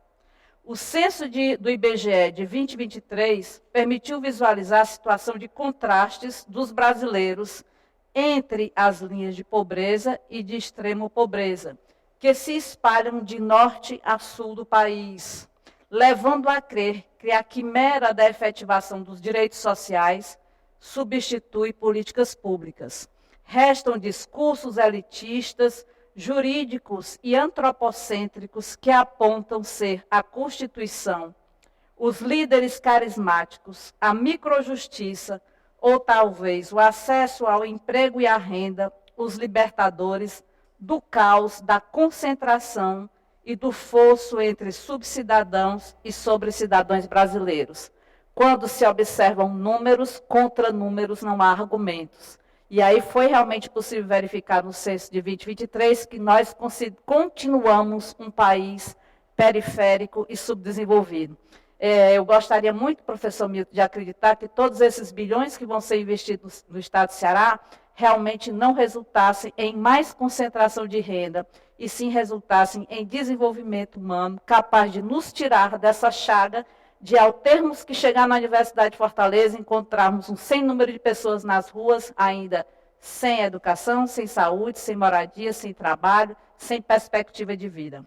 [SPEAKER 6] O censo do IBGE de 2023 permitiu visualizar a situação de contrastes dos brasileiros entre as linhas de pobreza e de extrema pobreza, que se espalham de norte a sul do país, levando a crer que a quimera da efetivação dos direitos sociais substitui políticas públicas. Restam discursos elitistas, jurídicos e antropocêntricos que apontam ser a Constituição, os líderes carismáticos, a microjustiça ou talvez o acesso ao emprego e à renda, os libertadores do caos, da concentração e do fosso entre subcidadãos e sobrecidadãos brasileiros. Quando se observam números, contra números não há argumentos. E aí foi realmente possível verificar no censo de 2023 que nós continuamos um país periférico e subdesenvolvido. Eu gostaria muito, professor Milton, de acreditar que todos esses bilhões que vão ser investidos no estado do Ceará realmente não resultassem em mais concentração de renda, e sim resultassem em desenvolvimento humano capaz de nos tirar dessa chaga de, ao termos que chegar na Universidade de Fortaleza, encontrarmos um sem número de pessoas nas ruas, ainda sem educação, sem saúde, sem moradia, sem trabalho, sem perspectiva de vida.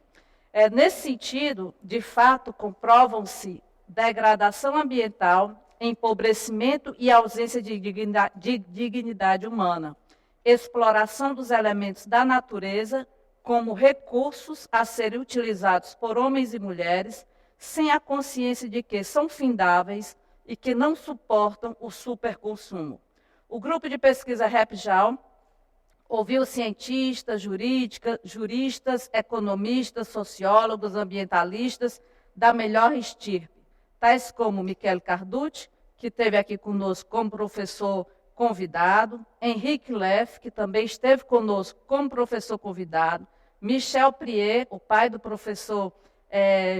[SPEAKER 6] Nesse sentido, de fato, comprovam-se degradação ambiental, empobrecimento e ausência de dignidade humana, exploração dos elementos da natureza como recursos a serem utilizados por homens e mulheres, sem a consciência de que são findáveis e que não suportam o superconsumo. O grupo de pesquisa REPJAL ouviu cientistas, juristas, economistas, sociólogos, ambientalistas da melhor estirpe, tais como Michele Carducci, que esteve aqui conosco como professor convidado, Henrique Leff, que também esteve conosco como professor convidado, Michel Priet, o pai do professor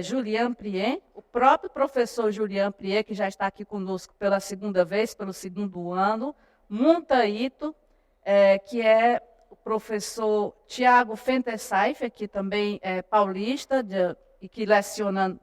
[SPEAKER 6] Julien Priet, o próprio professor Julien Priet, que já está aqui conosco pela segunda vez, pelo segundo ano, Munta Ito, que é o professor Tiago Fentesaifer, que também é paulista e que leciona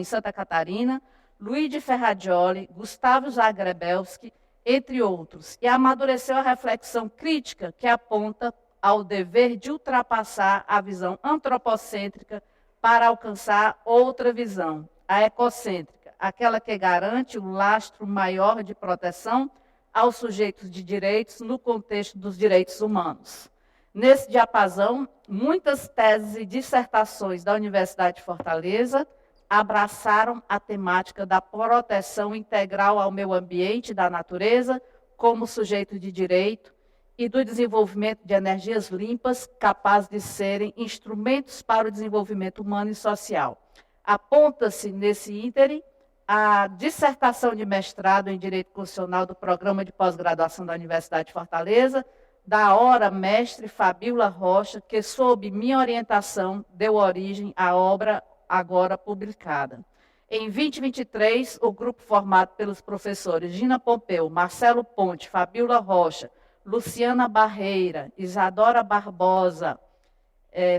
[SPEAKER 6] em Santa Catarina, Luigi Ferradioli, Gustavo Zagrebelski, entre outros, e amadureceu a reflexão crítica que aponta ao dever de ultrapassar a visão antropocêntrica para alcançar outra visão, a ecocêntrica, aquela que garante um lastro maior de proteção aos sujeitos de direitos no contexto dos direitos humanos. Nesse diapasão, muitas teses e dissertações da Universidade de Fortaleza abraçaram a temática da proteção integral ao meio ambiente e da natureza como sujeito de direito e do desenvolvimento de energias limpas capazes de serem instrumentos para o desenvolvimento humano e social. Aponta-se nesse ínterim a dissertação de mestrado em Direito Constitucional do Programa de Pós-Graduação da Universidade de Fortaleza, da hora mestre Fabíola Rocha, que, sob minha orientação, deu origem à obra agora publicada. Em 2023, o grupo formado pelos professores Gina Pompeu, Marcelo Ponte, Fabíola Rocha, Luciana Barreira, Isadora Barbosa,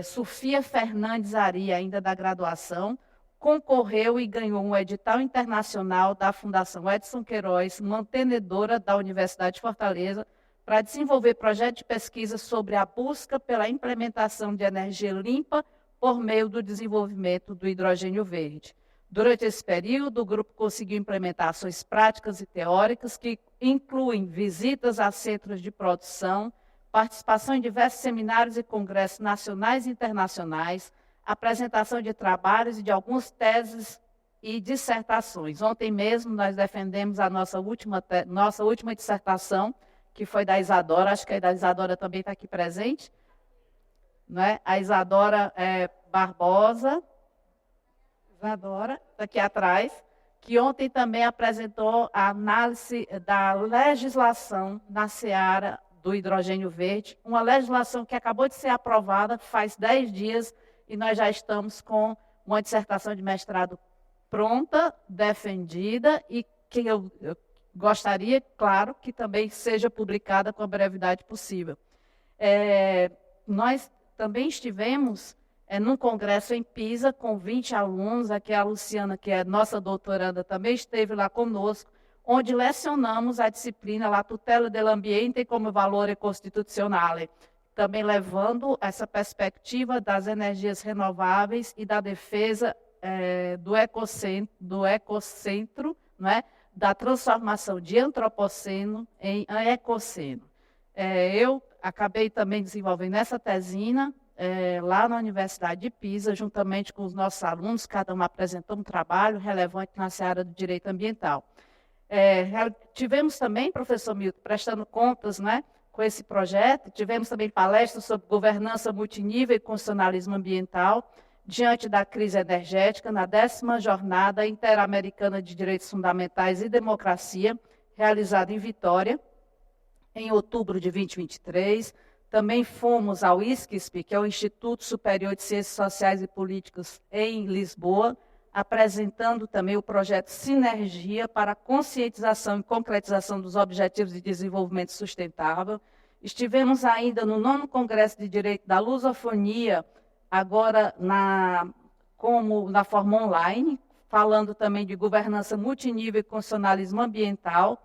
[SPEAKER 6] Sofia Fernandes Ari, ainda da graduação, concorreu e ganhou um edital internacional da Fundação Edson Queiroz, mantenedora da Universidade de Fortaleza, para desenvolver projeto de pesquisa sobre a busca pela implementação de energia limpa por meio do desenvolvimento do hidrogênio verde. Durante esse período, o grupo conseguiu implementar ações práticas e teóricas que incluem visitas a centros de produção, participação em diversos seminários e congressos nacionais e internacionais, apresentação de trabalhos e de algumas teses e dissertações. Ontem mesmo nós defendemos a nossa última dissertação, que foi da Isadora, acho que a da Isadora também está aqui presente, não é? A Isadora Barbosa, Isadora, está aqui atrás, que ontem também apresentou a análise da legislação na seara do hidrogênio verde, uma legislação que acabou de ser aprovada faz 10 dias e nós já estamos com uma dissertação de mestrado pronta, defendida e que eu gostaria, claro, que também seja publicada com a brevidade possível. Nós também estivemos num congresso em Pisa com 20 alunos, aqui a Luciana, que é nossa doutoranda, também esteve lá conosco, onde lecionamos a disciplina La tutela del ambiente como valore costituzionale, também levando essa perspectiva das energias renováveis e da defesa do ecocentro, não é? Da transformação de antropoceno em ecoceno. Eu acabei também desenvolvendo essa tesina lá na Universidade de Pisa, juntamente com os nossos alunos, cada um apresentou um trabalho relevante na seara do direito ambiental. Tivemos também, professor Milton, prestando contas, né, com esse projeto, tivemos também palestras sobre governança multinível e constitucionalismo ambiental, diante da crise energética, na 10ª Jornada Interamericana de Direitos Fundamentais e Democracia, realizada em Vitória, em outubro de 2023. Também fomos ao ISCSP, que é o Instituto Superior de Ciências Sociais e Políticas, em Lisboa, apresentando também o projeto Sinergia para a conscientização e concretização dos Objetivos de Desenvolvimento Sustentável. Estivemos ainda no 9º Congresso de Direito da Lusofonia, agora na forma online, falando também de governança multinível e constitucionalismo ambiental,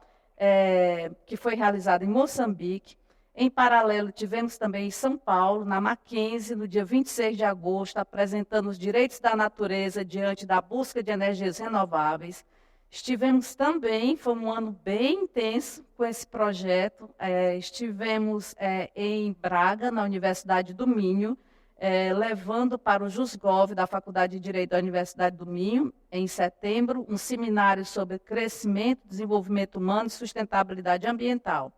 [SPEAKER 6] que foi realizado em Moçambique. Em paralelo, tivemos também em São Paulo, na Mackenzie, no dia 26 de agosto, apresentando os direitos da natureza diante da busca de energias renováveis. Estivemos também, foi um ano bem intenso com esse projeto, estivemos em Braga, na Universidade do Minho, levando para o JusGov da Faculdade de Direito da Universidade do Minho, em setembro, um seminário sobre crescimento, desenvolvimento humano e sustentabilidade ambiental.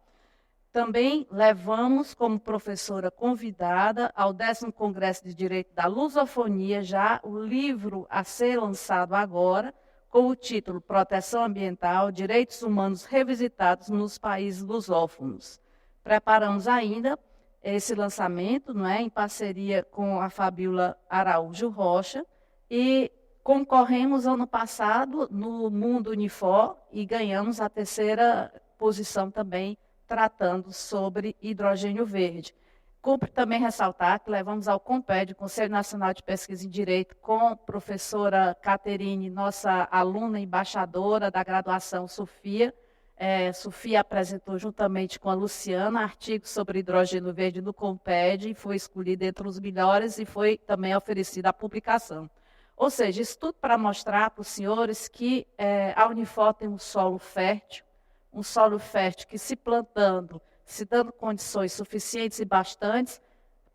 [SPEAKER 6] Também levamos como professora convidada ao 10º Congresso de Direito da Lusofonia, já o livro a ser lançado agora, com o título Proteção Ambiental, Direitos Humanos Revisitados nos Países Lusófonos. Preparamos ainda esse lançamento, não é, em parceria com a Fabíola Araújo Rocha, e concorremos ano passado no Mundo Unifor e ganhamos a 3ª posição também, tratando sobre hidrogênio verde. Cumpre também ressaltar que levamos ao CONPED, Conselho Nacional de Pesquisa em Direito, com a professora Caterine, nossa aluna embaixadora da graduação Sofia, Sofia apresentou juntamente com a Luciana artigos sobre hidrogênio verde no Comped, e foi escolhido entre os melhores e foi também oferecida a publicação. Ou seja, isso tudo para mostrar para os senhores que a Unifor tem um solo fértil que, se plantando, se dando condições suficientes e bastantes,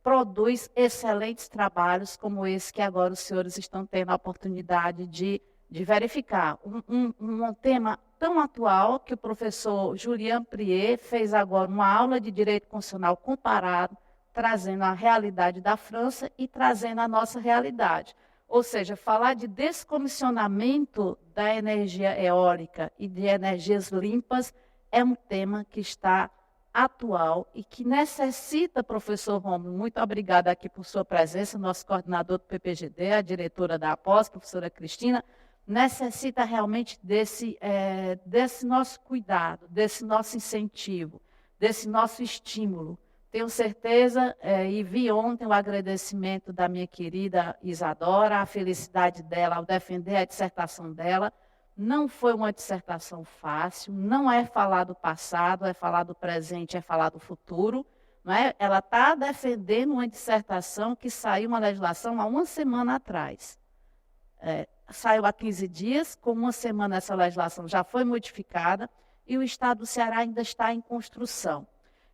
[SPEAKER 6] produz excelentes trabalhos como esse que agora os senhores estão tendo a oportunidade de verificar. Um tema tão atual que o professor Julian Prier fez agora uma aula de direito constitucional comparado, trazendo a realidade da França e trazendo a nossa realidade. Ou seja, falar de descomissionamento da energia eólica e de energias limpas é um tema que está atual e que necessita, professor Rômulo, muito obrigada aqui por sua presença, nosso coordenador do PPGD, a diretora da APOS, professora Cristina, necessita realmente desse nosso cuidado, desse nosso incentivo, desse nosso estímulo. Tenho certeza, e vi ontem o agradecimento da minha querida Isadora, a felicidade dela ao defender a dissertação dela. Não foi uma dissertação fácil, não é falar do passado, é falar do presente, é falar do futuro. Não é? Ela está defendendo uma dissertação que saiu uma legislação há uma semana atrás. Saiu há 15 dias, com uma semana essa legislação já foi modificada e o Estado do Ceará ainda está em construção.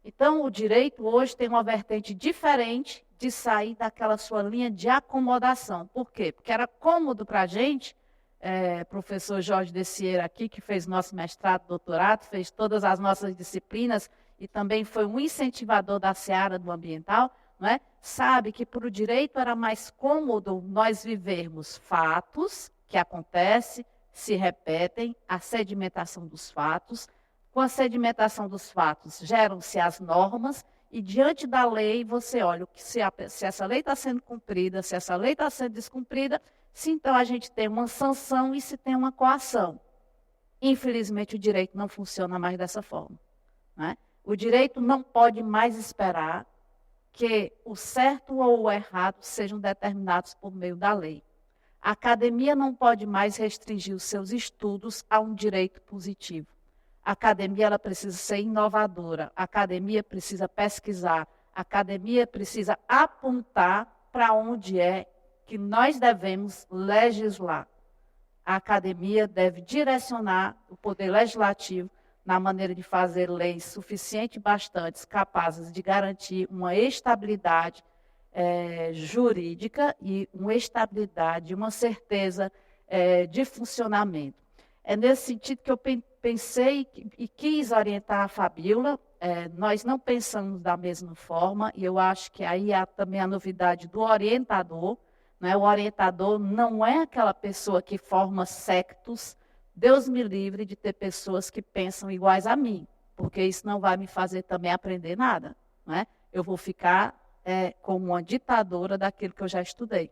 [SPEAKER 6] Então, o direito hoje tem uma vertente diferente de sair daquela sua linha de acomodação. Por quê? Porque era cômodo para a gente, professor Jorge Dessieira aqui, que fez nosso mestrado, doutorado, fez todas as nossas disciplinas e também foi um incentivador da seara do ambiental, não é? Sabe que para o direito era mais cômodo nós vivermos fatos que acontecem, se repetem, a sedimentação dos fatos. Com a sedimentação dos fatos, geram-se as normas e, diante da lei, você olha se essa lei está sendo cumprida, se essa lei está sendo descumprida, se então a gente tem uma sanção e se tem uma coação. Infelizmente, o direito não funciona mais dessa forma. Né? O direito não pode mais esperar que o certo ou o errado sejam determinados por meio da lei. A academia não pode mais restringir os seus estudos a um direito positivo. A academia ela precisa ser inovadora, a academia precisa pesquisar, a academia precisa apontar para onde é que nós devemos legislar. A academia deve direcionar o poder legislativo na maneira de fazer leis suficientes e bastantes capazes de garantir uma estabilidade jurídica e uma estabilidade, uma certeza de funcionamento. É nesse sentido que eu pensei e quis orientar a Fabíola. Nós não pensamos da mesma forma, e eu acho que aí há também a novidade do orientador. Né? O orientador não é aquela pessoa que forma sectos. Deus me livre de ter pessoas que pensam iguais a mim, porque isso não vai me fazer também aprender nada. Né? Eu vou ficar como uma ditadora daquilo que eu já estudei.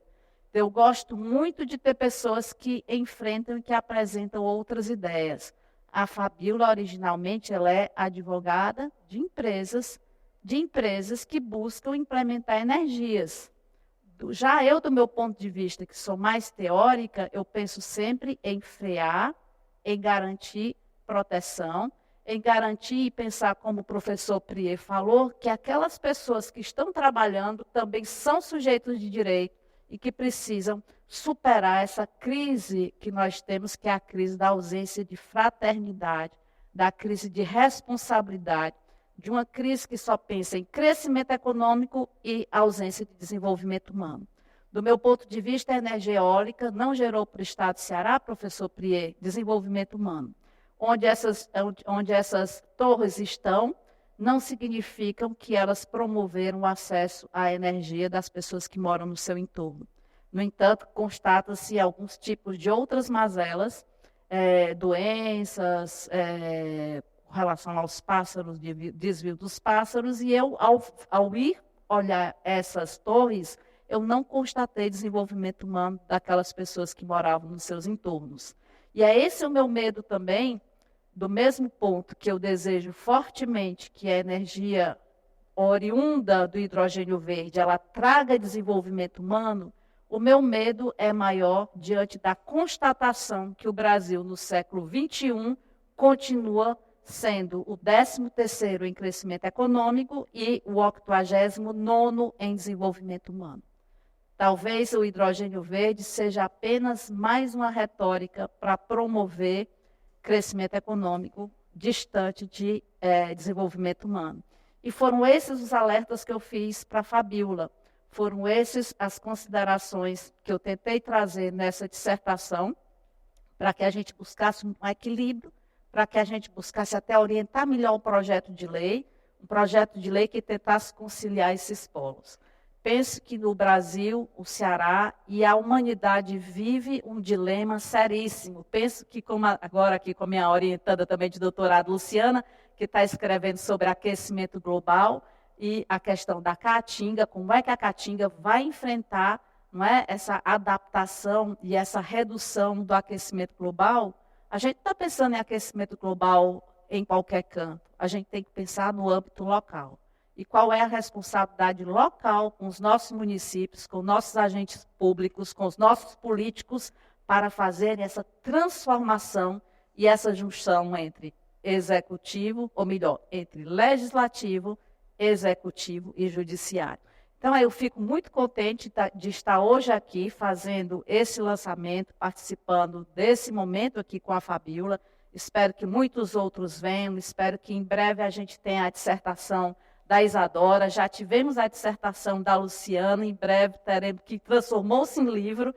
[SPEAKER 6] Eu gosto muito de ter pessoas que enfrentam e que apresentam outras ideias. A Fabíola, originalmente, ela é advogada de empresas que buscam implementar energias. Já eu, do meu ponto de vista, que sou mais teórica, eu penso sempre em frear, em garantir proteção, em garantir e pensar, como o professor Prier falou, que aquelas pessoas que estão trabalhando também são sujeitos de direito, e que precisam superar essa crise que nós temos, que é a crise da ausência de fraternidade, da crise de responsabilidade, de uma crise que só pensa em crescimento econômico e ausência de desenvolvimento humano. Do meu ponto de vista, a energia eólica não gerou para o Estado do Ceará, professor Prier, desenvolvimento humano. Onde essas torres estão, não significam que elas promoveram o acesso à energia das pessoas que moram no seu entorno. No entanto, constata-se alguns tipos de outras mazelas, doenças, com relação aos pássaros, desvio dos pássaros, e eu, ao ir olhar essas torres, eu não constatei desenvolvimento humano daquelas pessoas que moravam nos seus entornos. E é esse o meu medo também, do mesmo ponto que eu desejo fortemente que a energia oriunda do hidrogênio verde, ela traga desenvolvimento humano, o meu medo é maior diante da constatação que o Brasil, no século XXI, continua sendo o 13º em crescimento econômico e o 89º em desenvolvimento humano. Talvez o hidrogênio verde seja apenas mais uma retórica para promover crescimento econômico distante de desenvolvimento humano. E foram esses os alertas que eu fiz para a Fabíola. Foram essas as considerações que eu tentei trazer nessa dissertação, para que a gente buscasse um equilíbrio, para que a gente buscasse até orientar melhor o projeto de lei, um projeto de lei que tentasse conciliar esses polos. Penso que no Brasil, o Ceará e a humanidade vive um dilema seríssimo. Penso que, agora aqui com a minha orientanda também de doutorado, Luciana, que está escrevendo sobre aquecimento global e a questão da Caatinga, como é que a Caatinga vai enfrentar, não é, essa adaptação e essa redução do aquecimento global. A gente não está pensando em aquecimento global em qualquer canto, a gente tem que pensar no âmbito local. E qual é a responsabilidade local com os nossos municípios, com nossos agentes públicos, com os nossos políticos, para fazerem essa transformação e essa junção entre executivo, ou melhor, entre legislativo, executivo e judiciário. Então, eu fico muito contente de estar hoje aqui fazendo esse lançamento, participando desse momento aqui com a Fabíola. Espero que muitos outros venham, espero que em breve a gente tenha a dissertação da Isadora, já tivemos a dissertação da Luciana, em breve teremos, que transformou-se em livro.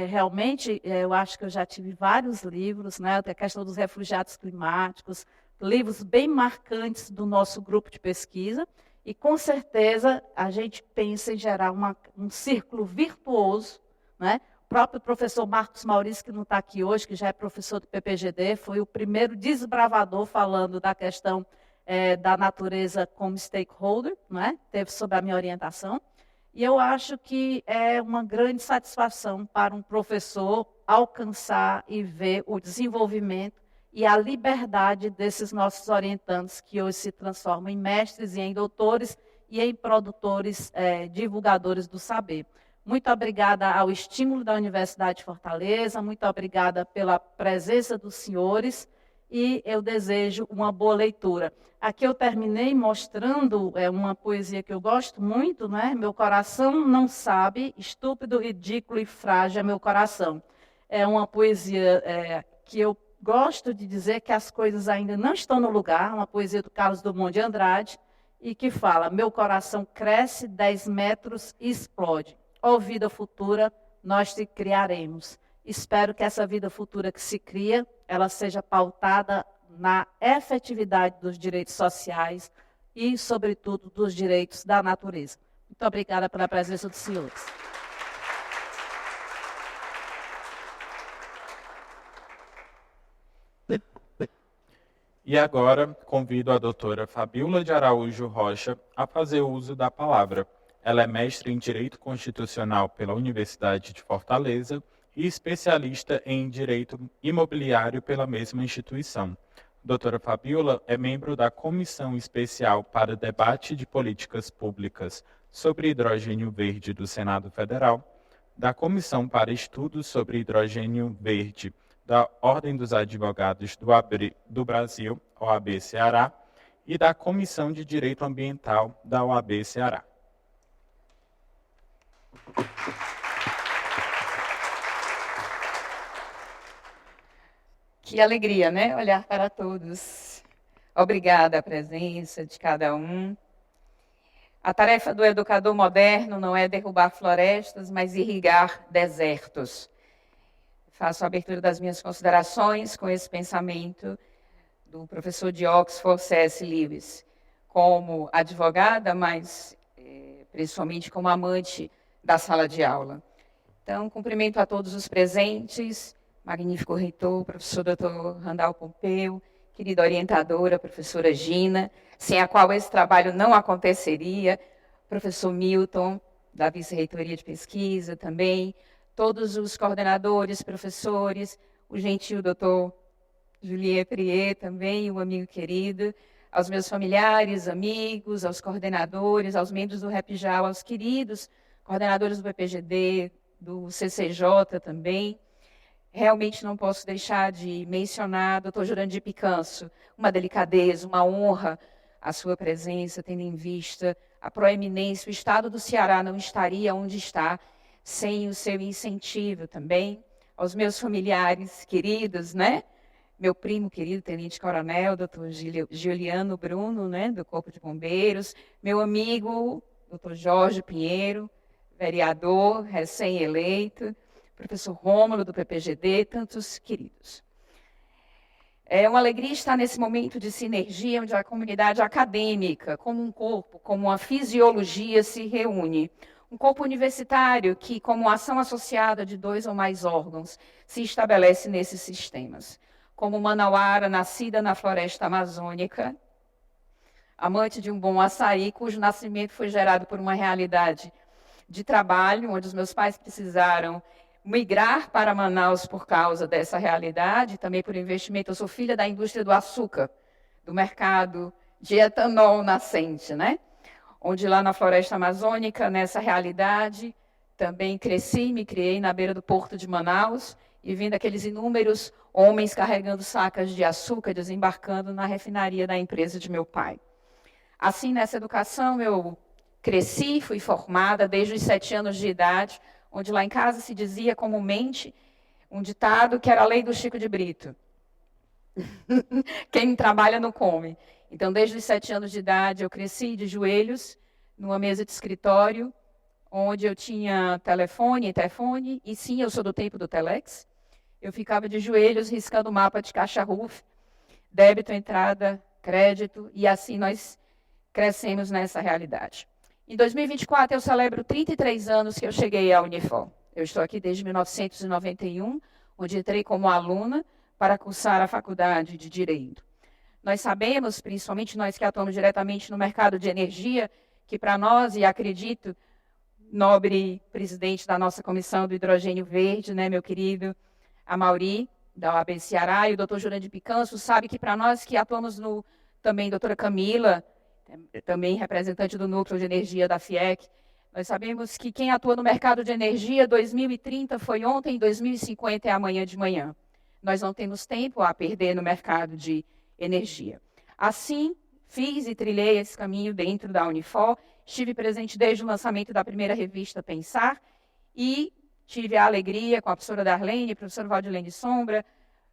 [SPEAKER 6] Realmente, eu acho que eu já tive vários livros, né, a questão dos refugiados climáticos, livros bem marcantes do nosso grupo de pesquisa, e com certeza a gente pensa em gerar um círculo virtuoso, né? O próprio professor Marcos Maurício, que não está aqui hoje, que já é professor do PPGD, foi o primeiro desbravador falando da questão da natureza como stakeholder, né? Teve sob a minha orientação. E eu acho que é uma grande satisfação para um professor alcançar e ver o desenvolvimento e a liberdade desses nossos orientandos, que hoje se transformam em mestres e em doutores e em produtores, divulgadores do saber. Muito obrigada ao estímulo da Universidade de Fortaleza, muito obrigada pela presença dos senhores, e eu desejo uma boa leitura. Aqui eu terminei mostrando uma poesia que eu gosto muito, né? Meu coração não sabe, estúpido, ridículo e frágil é meu coração. É uma poesia que eu gosto de dizer que as coisas ainda não estão no lugar, uma poesia do Carlos Drummond de Andrade, e que fala: meu coração cresce 10 metros e explode. Ó vida futura, nós te criaremos. Espero que essa vida futura que se cria, ela seja pautada na efetividade dos direitos sociais e, sobretudo, dos direitos da natureza. Muito obrigada pela presença dos senhores.
[SPEAKER 1] E agora, convido a doutora Fabíola de Araújo Rocha a fazer uso da palavra. Ela é mestre em Direito Constitucional pela Universidade de Fortaleza e especialista em Direito Imobiliário pela mesma instituição. Doutora Fabíola é membro da Comissão Especial para Debate de Políticas Públicas sobre Hidrogênio Verde do Senado Federal, da Comissão para Estudos sobre Hidrogênio Verde da Ordem dos Advogados do Brasil, OAB Ceará, e da Comissão de Direito Ambiental da OAB Ceará.
[SPEAKER 7] Que alegria, né? Olhar para todos. Obrigada a presença de cada um. A tarefa do educador moderno não é derrubar florestas, mas irrigar desertos. Faço a abertura das minhas considerações com esse pensamento do professor de Oxford, C.S. Lewis, como advogada, mas principalmente como amante da sala de aula. Então, cumprimento a todos os presentes, magnífico reitor, professor Dr. Randall Pompeu, querida orientadora, professora Gina, sem a qual esse trabalho não aconteceria, professor Milton, da Vice-Reitoria de Pesquisa também, todos os coordenadores, professores, o gentil doutor Julien Priet também, um amigo querido, aos meus familiares, amigos, aos coordenadores, aos membros do REPJAL, aos queridos coordenadores do PPGD, do CCJ também. realmente não posso deixar de mencionar Dr. Jurandir Picanço, uma delicadeza, uma honra a sua presença, tendo em vista a proeminência. O Estado do Ceará não estaria onde está sem o seu incentivo também. Aos meus familiares queridos, né? Meu primo querido, Tenente Coronel, Dr. Giuliano Bruno, né? Do Corpo de Bombeiros. Meu amigo, Dr. Jorge Pinheiro, vereador, recém-eleito. Professor Rômulo, do PPGD, tantos queridos. É uma alegria estar nesse momento de sinergia, onde a comunidade acadêmica, como um corpo, como uma fisiologia, se reúne. Um corpo universitário que, como ação associada de 2 ou mais órgãos, se estabelece nesses sistemas. Como manauara, nascida na floresta amazônica, amante de um bom açaí, cujo nascimento foi gerado por uma realidade de trabalho, onde os meus pais precisaram migrar para Manaus por causa dessa realidade, também por investimento. Eu sou filha da indústria do açúcar, do mercado de etanol nascente, né? Onde lá na floresta amazônica, nessa realidade, também cresci, me criei na beira do porto de Manaus e vendo aqueles inúmeros homens carregando sacas de açúcar, desembarcando na refinaria da empresa de meu pai. Assim, nessa educação, eu cresci, fui formada desde os 7 anos de idade, onde lá em casa se dizia comumente um ditado que era a lei do Chico de Brito. Quem trabalha não come. Então, desde os 7 anos de idade, eu cresci de joelhos numa mesa de escritório, onde eu tinha telefone, e sim, eu sou do tempo do Telex. Eu ficava de joelhos riscando o mapa de caixa RUF, débito, entrada, crédito, e assim nós crescemos nessa realidade. Em 2024, eu celebro 33 anos que eu cheguei à Unifor. Eu estou aqui desde 1991, onde entrei como aluna para cursar a faculdade de Direito. Nós sabemos, principalmente nós que atuamos diretamente no mercado de energia, que para nós, e acredito, nobre presidente da nossa Comissão do Hidrogênio Verde, né, meu querido Amauri, da OAB Ceará, e o doutor Jurandir Picanço, sabe que para nós que atuamos no, também, doutora Camila, também representante do Núcleo de Energia da FIEC, nós sabemos que quem atua no mercado de energia, 2030 foi ontem, 2050 é amanhã de manhã. Nós não temos tempo a perder no mercado de energia. Assim, fiz e trilhei esse caminho dentro da Unifor, estive presente desde o lançamento da primeira revista Pensar e tive a alegria com a professora Darlene, professor Valdilene Sombra,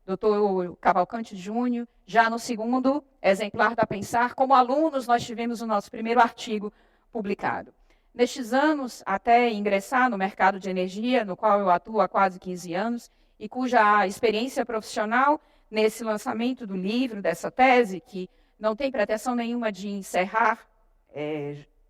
[SPEAKER 7] doutor Cavalcante Júnior, já no segundo exemplar da Pensar, como alunos nós tivemos o nosso primeiro artigo publicado. Nestes anos, até ingressar no mercado de energia, no qual eu atuo há quase 15 anos, e cuja experiência profissional nesse lançamento do livro, dessa tese, que não tem pretensão nenhuma de encerrar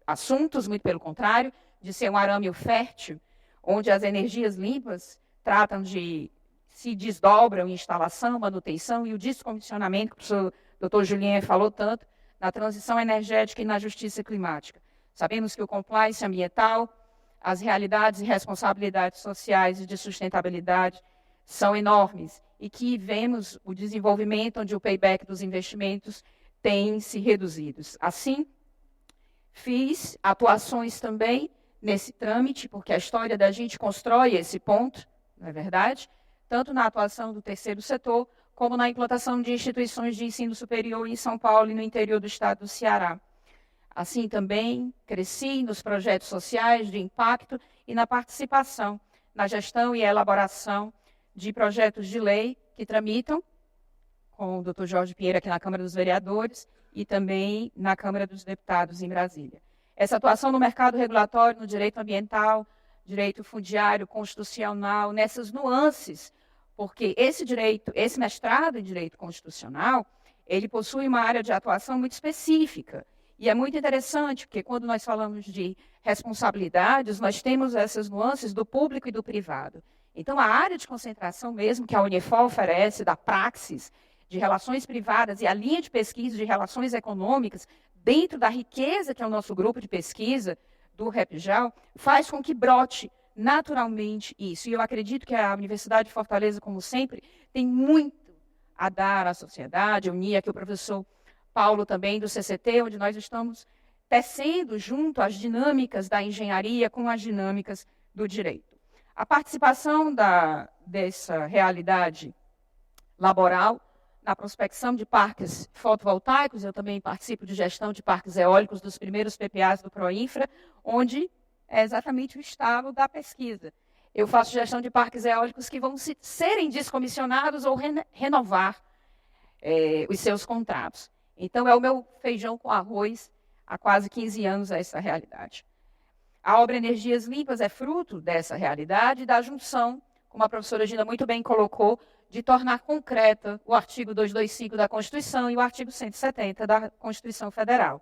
[SPEAKER 7] assuntos, muito pelo contrário, de ser um arame fértil, onde as energias limpas tratam de se desdobram em instalação, manutenção e o descomissionamento, que o professor Dr. Julien falou tanto, na transição energética e na justiça climática. Sabemos que o compliance ambiental, as realidades e responsabilidades sociais e de sustentabilidade são enormes e que vemos o desenvolvimento onde o payback dos investimentos tem se reduzido. Assim, fiz atuações também nesse trâmite, porque a história da gente constrói esse ponto, não é verdade? Tanto na atuação do terceiro setor, como na implantação de instituições de ensino superior em São Paulo e no interior do estado do Ceará. Assim também cresci nos projetos sociais de impacto e na participação na gestão e elaboração de projetos de lei que tramitam com o Dr. Jorge Pinheiro aqui na Câmara dos Vereadores e também na Câmara dos Deputados em Brasília. Essa atuação no mercado regulatório, no direito ambiental, direito fundiário, constitucional, nessas nuances, porque esse direito, esse mestrado em direito constitucional, ele possui uma área de atuação muito específica. E é muito interessante, porque quando nós falamos de responsabilidades, nós temos essas nuances do público e do privado. Então, a área de concentração mesmo que a Unifor oferece, da praxis de relações privadas e a linha de pesquisa de relações econômicas, dentro da riqueza que é o nosso grupo de pesquisa do REPJAL, faz com que brote naturalmente isso. E eu acredito que a Universidade de Fortaleza, como sempre, tem muito a dar à sociedade. Eu uni aqui o professor Paulo também do CCT, onde nós estamos tecendo junto as dinâmicas da engenharia com as dinâmicas do direito. A participação dessa realidade laboral na prospecção de parques fotovoltaicos. Eu também participo de gestão de parques eólicos dos primeiros PPAs do Proinfra, onde é exatamente o estado da pesquisa. Eu faço gestão de parques eólicos que vão serem descomissionados ou renovar os seus contratos. Então, é o meu feijão com arroz há quase 15 anos essa realidade. A obra Energias Limpas é fruto dessa realidade e da junção, como a professora Gina muito bem colocou, de tornar concreta o artigo 225 da Constituição e o artigo 170 da Constituição Federal,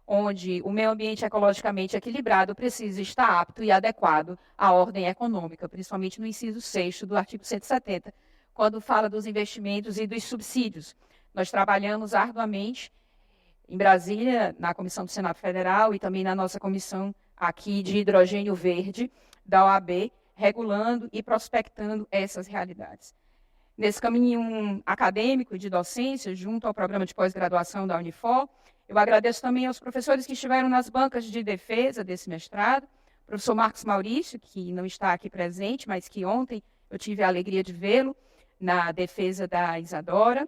[SPEAKER 7] onde o meio ambiente ecologicamente equilibrado precisa estar apto e adequado à ordem econômica, principalmente no inciso 6º do artigo 170, quando fala dos investimentos e dos subsídios. Nós trabalhamos arduamente em Brasília, na Comissão do Senado Federal e também na nossa comissão aqui de hidrogênio verde da OAB, regulando e prospectando essas realidades. Nesse caminho acadêmico de docência, junto ao programa de pós-graduação da Unifor, eu agradeço também aos professores que estiveram nas bancas de defesa desse mestrado, o professor Marcos Maurício, que não está aqui presente, mas que ontem eu tive a alegria de vê-lo na defesa da Isadora,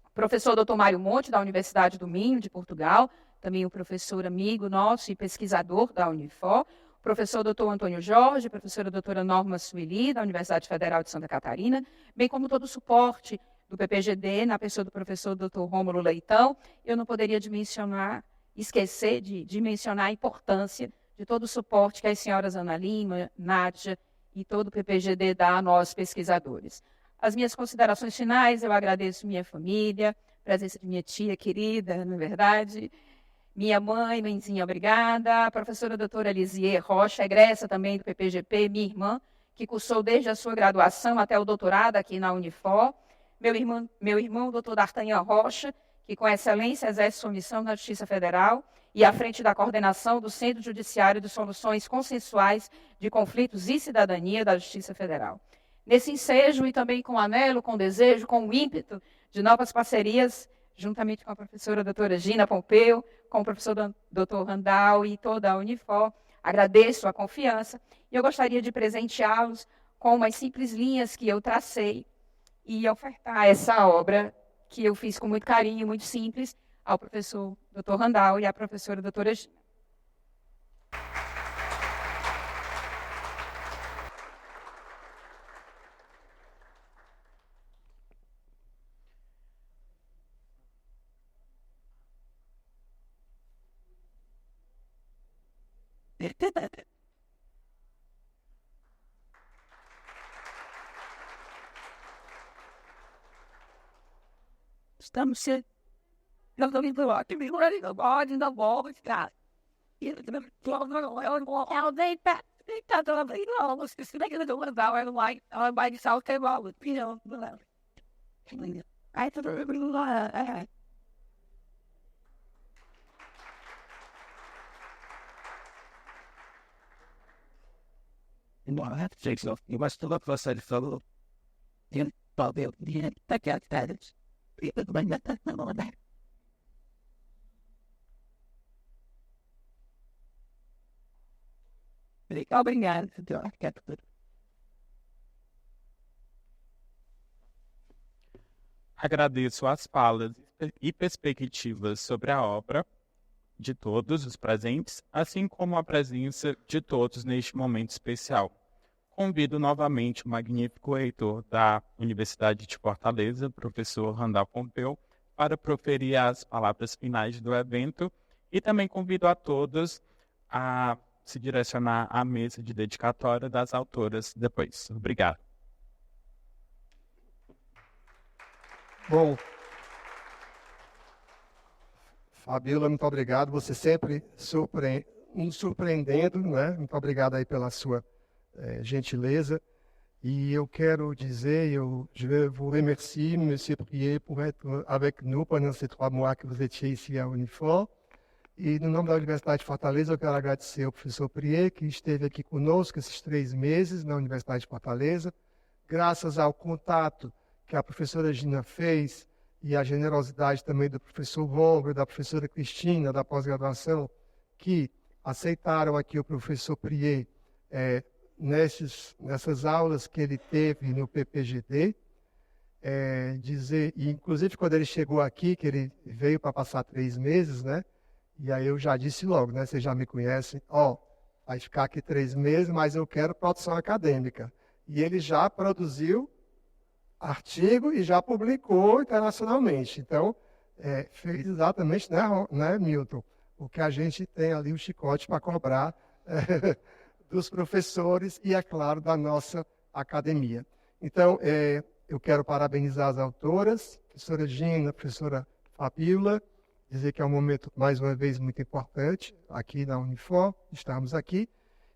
[SPEAKER 7] o professor Dr. Mário Monte, da Universidade do Minho, de Portugal, também um professor amigo nosso e pesquisador da Unifor, o professor Dr. Antônio Jorge, professora doutora Norma Sueli, da Universidade Federal de Santa Catarina, bem como todo o suporte do PPGD, na pessoa do professor Dr. Rômulo Leitão. Eu não poderia esquecer de mencionar a importância de todo o suporte que as senhoras Ana Lima, Nádia e todo o PPGD dá a nós, pesquisadores. As minhas considerações finais, eu agradeço minha família, a presença de minha tia querida, na verdade, minha mãezinha, obrigada, a professora doutora Lisier Rocha, egressa também do PPGP, minha irmã, que cursou desde a sua graduação até o doutorado aqui na Unifor, meu irmão doutor D'Artagnan Rocha, que com excelência exerce sua missão na Justiça Federal e à frente da coordenação do Centro Judiciário de Soluções Consensuais de Conflitos e Cidadania da Justiça Federal. Nesse ensejo e também com anelo, com desejo, com o ímpeto de novas parcerias, juntamente com a professora doutora Gina Pompeu, com o professor doutor Randall e toda a Unifor, agradeço a confiança e eu gostaria de presenteá-los com umas simples linhas que eu tracei e ofertar essa obra que eu fiz com muito carinho, muito simples, ao professor doutor Randall e à professora doutora Gina.
[SPEAKER 8] Estamos sendo. Nós estamos indo lá, que me olha na bode, na bola, cara. E eu também ela vem pé. Tá toda bem, não. Você se lembra do Randall, ela vai de salto e bola. Aí tudo bem. You must look for such fellow. You probably take out that. Obrigado.
[SPEAKER 1] Agradeço as falas e perspectivas sobre a obra de todos os presentes, assim como a presença de todos neste momento especial. Convido novamente o magnífico reitor da Universidade de Fortaleza, professor Randall Pompeu, para proferir as palavras finais do evento e também convido a todos a se direcionar à mesa de dedicatória das autoras depois. Obrigado.
[SPEAKER 2] Bom, Fabíola, muito obrigado. Você sempre nos surpreendendo, né? Muito obrigado aí pela sua gentileza. Et je quero dizer, je vous remercie, M. Prié, pour être avec nous pendant ces 3 mois que vous étiez ici à Unifor. E no nome da Universidade de Fortaleza, eu quero agradecer ao professor Prié, que esteve aqui conosco esses 3 meses na Universidade de Fortaleza. Graças ao contato que a professora Gina fez e a generosidade também do professor Roger, da professora Cristina, da pós-graduação, que aceitaram aqui o professor Prié nessas aulas que ele teve no PPGD, dizer, e inclusive quando ele chegou aqui, que ele veio para passar 3 meses, né? E aí eu já disse logo, né? Vocês já me conhecem, vai ficar aqui 3 meses, mas eu quero produção acadêmica. E ele já produziu artigo e já publicou internacionalmente. Então, fez exatamente, né, Milton? O que a gente tem ali, o chicote para cobrar dos professores e, é claro, da nossa academia. Então, eu quero parabenizar as autoras, professora Gina, professora Fabíola, dizer que é um momento, mais uma vez, muito importante aqui na Unifor, estarmos aqui,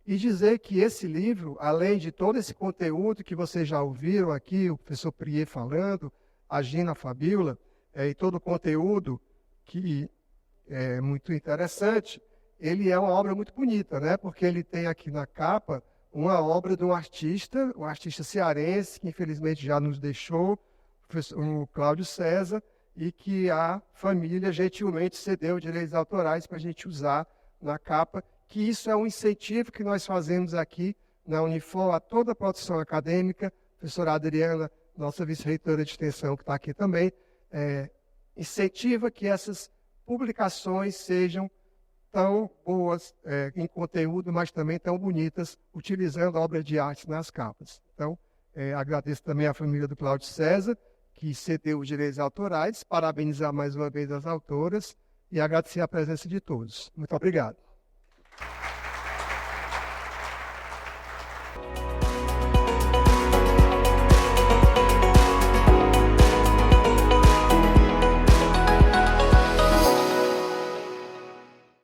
[SPEAKER 2] e dizer que esse livro, além de todo esse conteúdo que vocês já ouviram aqui, o professor Prier falando, a Gina, a Fabíola, e todo o conteúdo que é muito interessante, ele é uma obra muito bonita, né? Porque ele tem aqui na capa uma obra de um artista cearense, que infelizmente já nos deixou, o Cláudio César, e que a família gentilmente cedeu direitos autorais para a gente usar na capa, que isso é um incentivo que nós fazemos aqui na Unifor a toda a produção acadêmica. A professora Adriana, nossa vice-reitora de extensão, que está aqui também, incentiva que essas publicações sejam tão boas em conteúdo, mas também tão bonitas, utilizando a obra de arte nas capas. Então, agradeço também à família do Cláudio César, que cedeu os direitos autorais, parabenizar mais uma vez as autoras e agradecer a presença de todos. Muito obrigado.